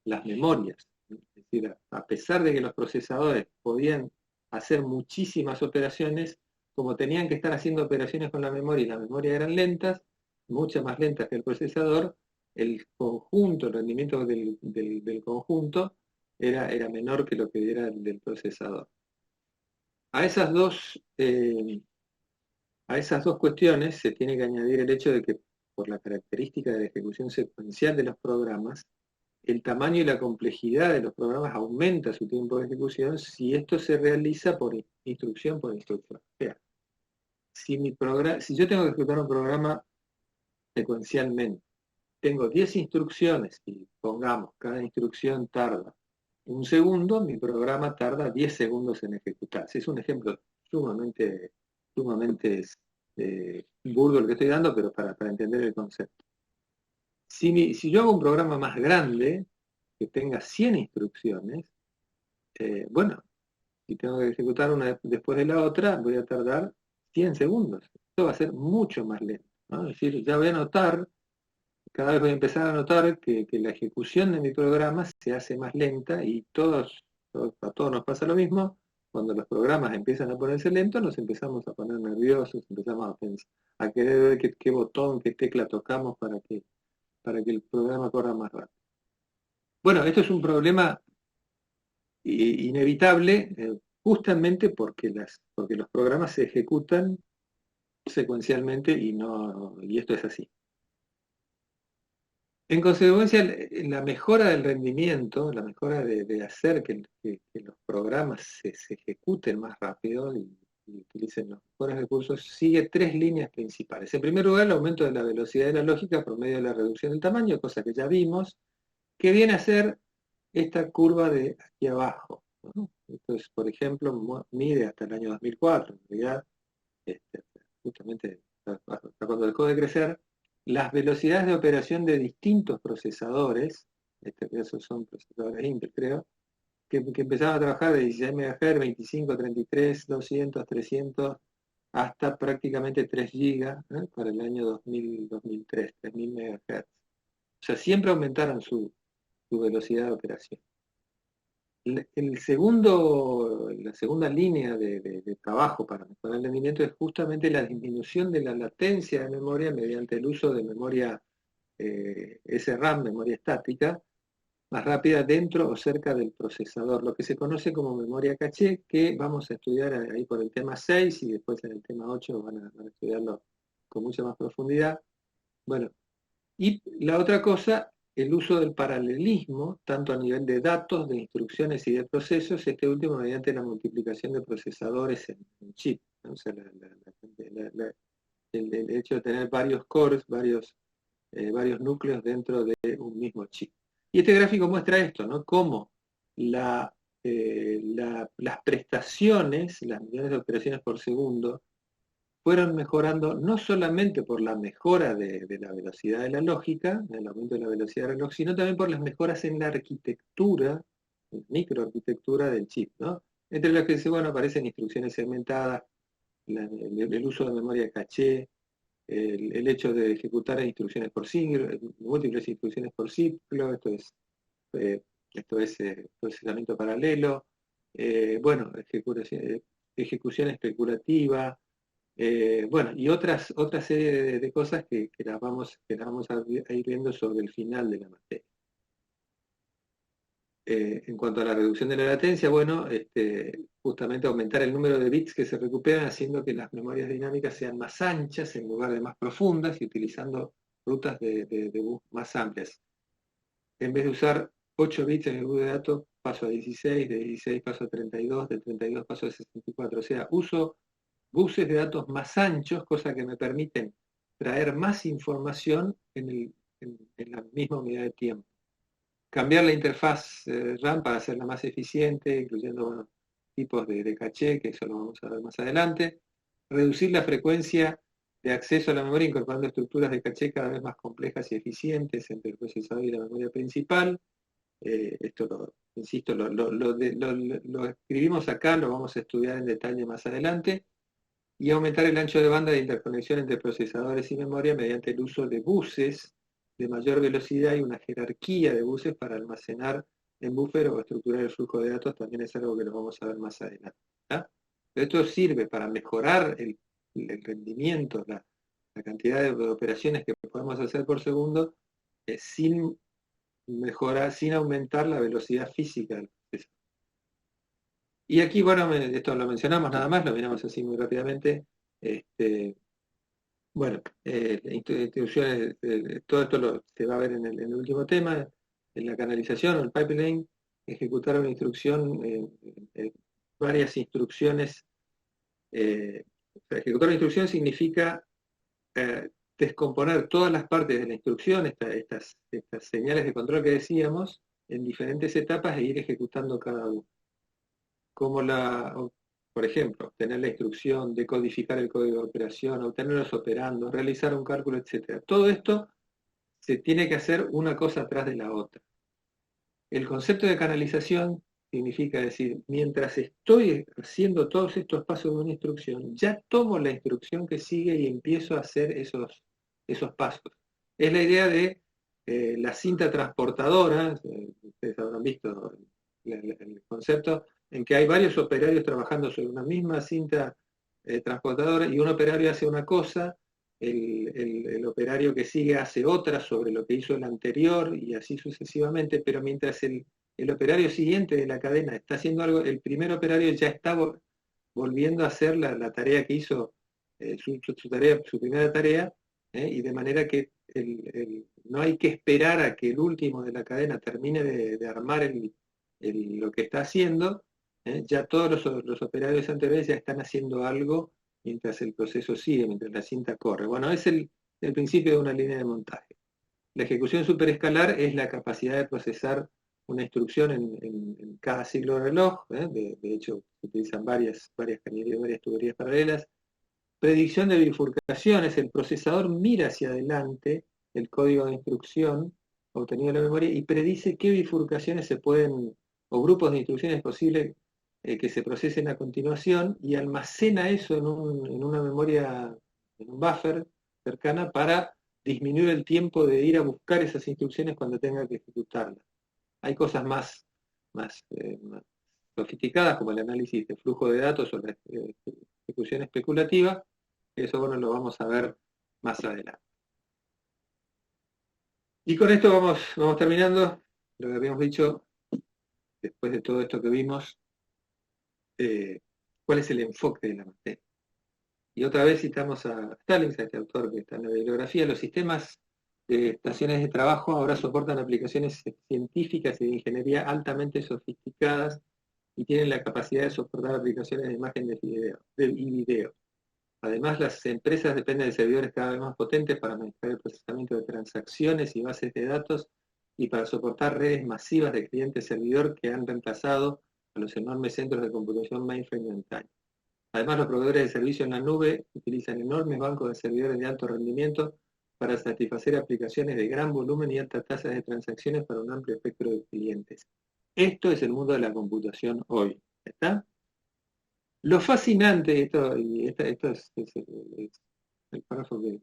las memorias. Es decir, a pesar de que los procesadores podían hacer muchísimas operaciones, como tenían que estar haciendo operaciones con la memoria y las memorias eran lentas, muchas más lentas que el procesador, el conjunto, el rendimiento del conjunto era menor que lo que era el del procesador. A esas dos a esas dos cuestiones se tiene que añadir el hecho de que, por la característica de la ejecución secuencial de los programas, el tamaño y la complejidad de los programas aumenta su tiempo de ejecución si esto se realiza por instrucción por instrucción. O sea, si yo tengo que ejecutar un programa secuencialmente, tengo 10 instrucciones y pongamos, cada instrucción tarda un segundo, mi programa tarda 10 segundos en ejecutarse. Es un ejemplo sumamente burdo el que estoy dando, pero para entender el concepto. Si yo hago un programa más grande, que tenga 100 instrucciones, bueno, si tengo que ejecutar una después de la otra, voy a tardar 100 segundos. Esto va a ser mucho más lento, ¿no? Es decir, ya voy a notar, cada vez voy a empezar a notar que la ejecución de mi programa se hace más lenta y a todos nos pasa lo mismo. Cuando los programas empiezan a ponerse lentos, nos empezamos a poner nerviosos, empezamos a pensar, a querer ver qué botón, qué tecla tocamos para que el programa corra más rápido. Bueno, esto es un problema inevitable, justamente porque los programas se ejecutan secuencialmente y esto es así. En consecuencia, la mejora del rendimiento, la mejora de hacer que los programas se ejecuten más rápido y utilicen los mejores recursos, sigue tres líneas principales. En primer lugar, el aumento de la velocidad de la lógica por medio de la reducción del tamaño, cosa que ya vimos, que viene a ser esta curva de aquí abajo, ¿no? Entonces, por ejemplo, mide hasta el año 2004, en realidad, justamente hasta cuando dejó de crecer, las velocidades de operación de distintos procesadores, en este caso son procesadores Intel, creo, que empezaban a trabajar de 16 MHz, 25, 33, 200, 300, hasta prácticamente 3 GB para el año 2003, 3000 MHz. O sea, siempre aumentaron su velocidad de operación. La segunda línea de trabajo para mejorar el rendimiento es justamente la disminución de la latencia de memoria mediante el uso de memoria SRAM, memoria estática, más rápida dentro o cerca del procesador, lo que se conoce como memoria caché, que vamos a estudiar ahí por el tema 6 y después en el tema 8 van a estudiarlo con mucha más profundidad. Bueno, y la otra cosa, el uso del paralelismo, tanto a nivel de datos, de instrucciones y de procesos, este último mediante la multiplicación de procesadores en chip, ¿no? O sea, el hecho de tener varios cores, varios núcleos dentro de un mismo chip. Y este gráfico muestra esto, ¿no? Cómo la las prestaciones, las millones de operaciones por segundo, fueron mejorando no solamente por la mejora de la velocidad de la lógica, el aumento de la velocidad del reloj, sino también por las mejoras en la arquitectura, en microarquitectura del chip, ¿no? Entre las que dice, bueno, aparecen instrucciones segmentadas, el uso de memoria caché, el hecho de ejecutar instrucciones por ciclo, múltiples instrucciones por ciclo, eh, esto es procesamiento paralelo, bueno, ejecución especulativa, bueno, y otra serie de cosas que las vamos a ir viendo sobre el final de la materia. En cuanto a la reducción de la latencia, bueno, justamente aumentar el número de bits que se recuperan haciendo que las memorias dinámicas sean más anchas en lugar de más profundas y utilizando rutas de bus más amplias. En vez de usar 8 bits en el bus de datos, paso a 16, de 16 paso a 32, de 32 paso a 64. O sea, uso buses de datos más anchos, cosa que me permiten traer más información en la misma unidad de tiempo. Cambiar la interfaz RAM para hacerla más eficiente, incluyendo bueno, tipos de caché, que eso lo vamos a ver más adelante. Reducir la frecuencia de acceso a la memoria incorporando estructuras de caché cada vez más complejas y eficientes entre el procesador y la memoria principal. Esto, insisto, lo escribimos acá, lo vamos a estudiar en detalle más adelante. Y aumentar el ancho de banda de interconexión entre procesadores y memoria mediante el uso de buses de mayor velocidad y una jerarquía de buses para almacenar en buffer o estructurar el flujo de datos, también es algo que lo vamos a ver más adelante. ¿Tá? Esto sirve para mejorar el rendimiento, la cantidad de operaciones que podemos hacer por segundo, sin mejorar, sin aumentar la velocidad física del proceso. Y aquí, bueno, esto lo mencionamos nada más, lo miramos así muy rápidamente. Bueno, instrucciones, todo esto se va a ver en el último tema, en la canalización o el pipeline, ejecutar una instrucción, varias instrucciones. Ejecutar una instrucción significa descomponer todas las partes de la instrucción, estas señales de control que decíamos, en diferentes etapas e ir ejecutando cada una. Como por ejemplo, obtener la instrucción, decodificar el código de operación, obtener los operandos, realizar un cálculo, etc. Todo esto se tiene que hacer una cosa atrás de la otra. El concepto de canalización significa decir, mientras estoy haciendo todos estos pasos de una instrucción, ya tomo la instrucción que sigue y empiezo a hacer esos pasos. Es la idea de la cinta transportadora, ustedes habrán visto el concepto, en que hay varios operarios trabajando sobre una misma cinta transportadora y un operario hace una cosa, el operario que sigue hace otra sobre lo que hizo el anterior y así sucesivamente, pero mientras el operario siguiente de la cadena está haciendo algo, el primer operario ya está volviendo a hacer la tarea que hizo, su primera tarea, y de manera que no hay que esperar a que el último de la cadena termine de armar lo que está haciendo, ya todos los operarios anteriores ya están haciendo algo mientras el proceso sigue, mientras la cinta corre. Bueno, es el principio de una línea de montaje. La ejecución superescalar es la capacidad de procesar una instrucción en cada ciclo de reloj, de hecho se utilizan varias cañerías, varias tuberías paralelas. Predicción de bifurcaciones, el procesador mira hacia adelante el código de instrucción obtenido en la memoria y predice qué bifurcaciones se pueden, o grupos de instrucciones posibles que se procesen a continuación y almacena eso en una memoria, en un buffer cercana para disminuir el tiempo de ir a buscar esas instrucciones cuando tenga que ejecutarlas. Hay cosas más sofisticadas como el análisis de flujo de datos o la ejecución especulativa, que eso bueno lo vamos a ver más adelante. Y con esto vamos terminando lo que habíamos dicho, después de todo esto que vimos, cuál es el enfoque de la materia. Y otra vez citamos a Stalin, a este autor que está en la bibliografía, los sistemas de estaciones de trabajo ahora soportan aplicaciones científicas y de ingeniería altamente sofisticadas y tienen la capacidad de soportar aplicaciones de imagen y video. Además, las empresas dependen de servidores cada vez más potentes para manejar el procesamiento de transacciones y bases de datos y para soportar redes masivas de cliente-servidor que han reemplazado a los enormes centros de computación mainframe de antaño. Además, los proveedores de servicio en la nube utilizan enormes bancos de servidores de alto rendimiento para satisfacer aplicaciones de gran volumen y alta tasa de transacciones para un amplio espectro de clientes. Esto es el mundo de la computación hoy. ¿Está? Lo fascinante, esto es el párrafo que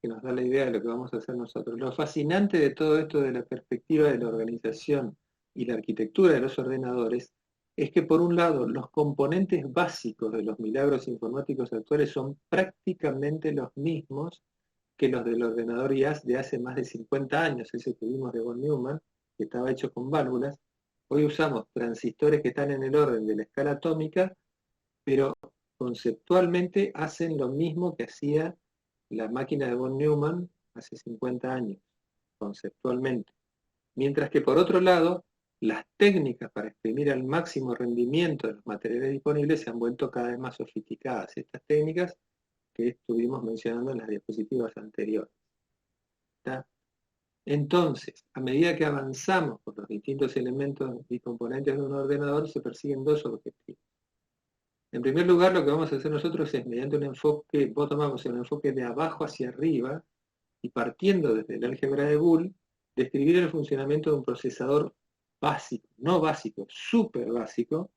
nos da la idea de lo que vamos a hacer nosotros. Lo fascinante de todo esto de la perspectiva de la organización y la arquitectura de los ordenadores es que, por un lado, los componentes básicos de los milagros informáticos actuales son prácticamente los mismos que los del ordenador IaaS de hace más de 50 años, ese que vimos de von Neumann, que estaba hecho con válvulas. Hoy usamos transistores que están en el orden de la escala atómica, pero conceptualmente hacen lo mismo que hacía la máquina de von Neumann hace 50 años, conceptualmente. Mientras que, por otro lado, las técnicas para exprimir al máximo rendimiento de los materiales disponibles se han vuelto cada vez más sofisticadas. Estas técnicas que estuvimos mencionando en las diapositivas anteriores. ¿Está? Entonces, a medida que avanzamos por los distintos elementos y componentes de un ordenador, se persiguen dos objetivos. En primer lugar, lo que vamos a hacer nosotros es, mediante un enfoque bottom-up, o sea, un enfoque de abajo hacia arriba, y partiendo desde el álgebra de Boole, describir el funcionamiento de un procesador básico, no básico, súper básico,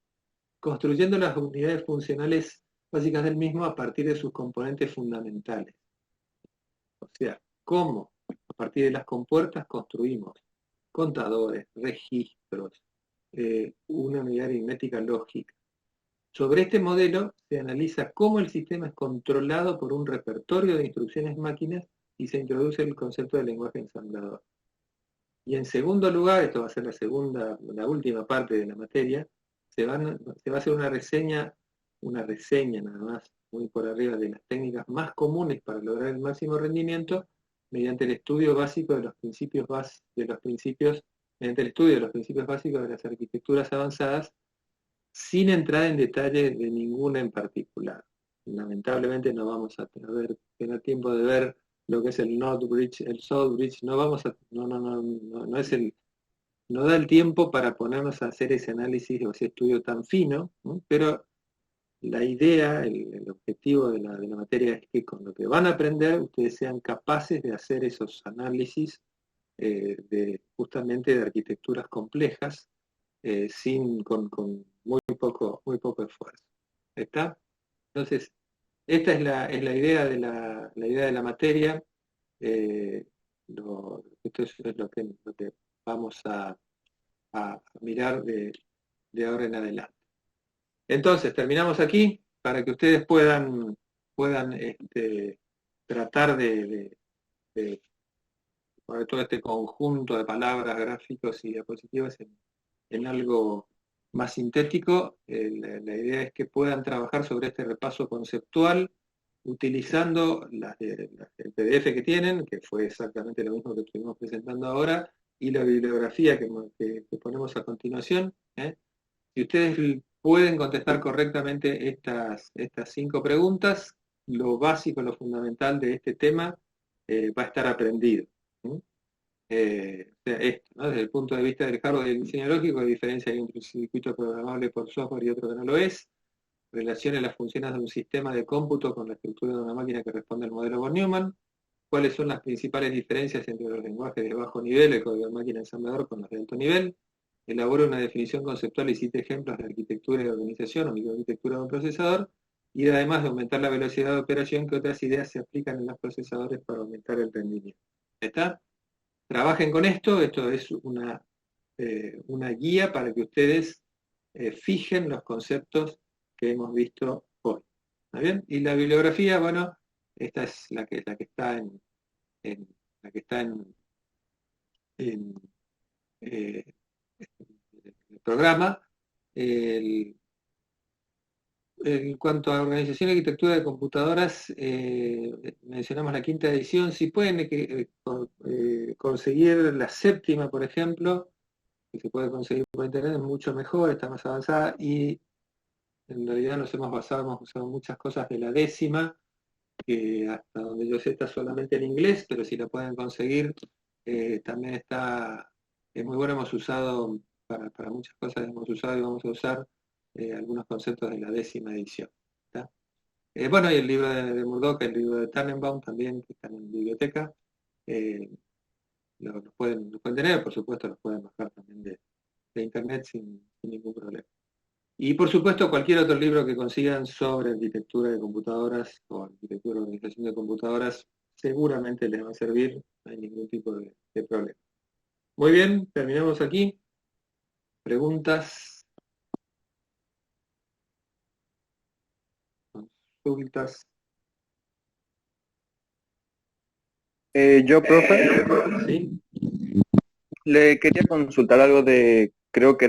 construyendo las unidades funcionales básicas del mismo a partir de sus componentes fundamentales. O sea, cómo a partir de las compuertas construimos contadores, registros, una unidad aritmética lógica. Sobre este modelo se analiza cómo el sistema es controlado por un repertorio de instrucciones máquinas y se introduce el concepto de lenguaje ensamblador. Y en segundo lugar, esto va a ser la última parte de la materia, se va a hacer una reseña nada más, muy por arriba, de las técnicas más comunes para lograr el máximo rendimiento mediante el estudio básico de los principios mediante el estudio de los principios básicos de las arquitecturas avanzadas, sin entrar en detalle de ninguna en particular. Lamentablemente no vamos a tener tiempo de ver lo que es el Node Bridge, el South Bridge, no da el tiempo para ponernos a hacer ese análisis o ese estudio tan fino, ¿no? Pero la idea, el objetivo de la materia es que con lo que van a aprender ustedes sean capaces de hacer esos análisis justamente de arquitecturas complejas, con muy poco esfuerzo. ¿Está? Entonces, esta es la idea de la materia. Esto es lo que vamos a mirar de ahora en adelante. Entonces, terminamos aquí para que ustedes puedan tratar de poner todo este conjunto de palabras, gráficos y diapositivas en algo más sintético. La idea es que puedan trabajar sobre este repaso conceptual utilizando el PDF que tienen, que fue exactamente lo mismo que estuvimos presentando ahora, y la bibliografía que ponemos a continuación. Si ustedes pueden contestar correctamente estas 5 preguntas, lo básico, lo fundamental de este tema va a estar aprendido. O sea, esto, ¿no? Desde el punto de vista del hardware y del diseño lógico, hay diferencia entre un circuito programable por software y otro que no lo es. Relacione las funciones de un sistema de cómputo con la estructura de una máquina que responde al modelo von Neumann. ¿Cuáles son las principales diferencias entre los lenguajes de bajo nivel, el código de máquina ensamblador, con los de alto nivel? Elabora una definición conceptual y cite ejemplos de arquitectura y organización o microarquitectura de un procesador. Y además de aumentar la velocidad de operación, ¿qué otras ideas se aplican en los procesadores para aumentar el rendimiento? ¿Está? Trabajen con esto es una guía para que ustedes fijen los conceptos que hemos visto hoy. ¿Está bien? Y la bibliografía, bueno, esta es la que está en el programa. En cuanto a organización y arquitectura de computadoras, mencionamos la 5ª edición. Si pueden conseguir la 7ª, por ejemplo, que se puede conseguir por internet, es mucho mejor, está más avanzada, y en realidad hemos usado muchas cosas de la 10ª, que hasta donde yo sé está solamente en inglés, pero si la pueden conseguir, también es muy bueno. Hemos usado para muchas cosas hemos usado y vamos a usar algunos conceptos de la 10ª edición. ¿Está? Bueno, y el libro de Murdoch, el libro de Tannenbaum también, que están en biblioteca, eh, los pueden tener, por supuesto los pueden bajar también de internet sin ningún problema. Y por supuesto cualquier otro libro que consigan sobre arquitectura de computadoras o arquitectura de organización de computadoras seguramente les va a servir, no hay ningún tipo de problema. Muy bien, terminamos aquí. Preguntas, consultas. Yo, profe, ¿Sí? le quería consultar algo de, creo que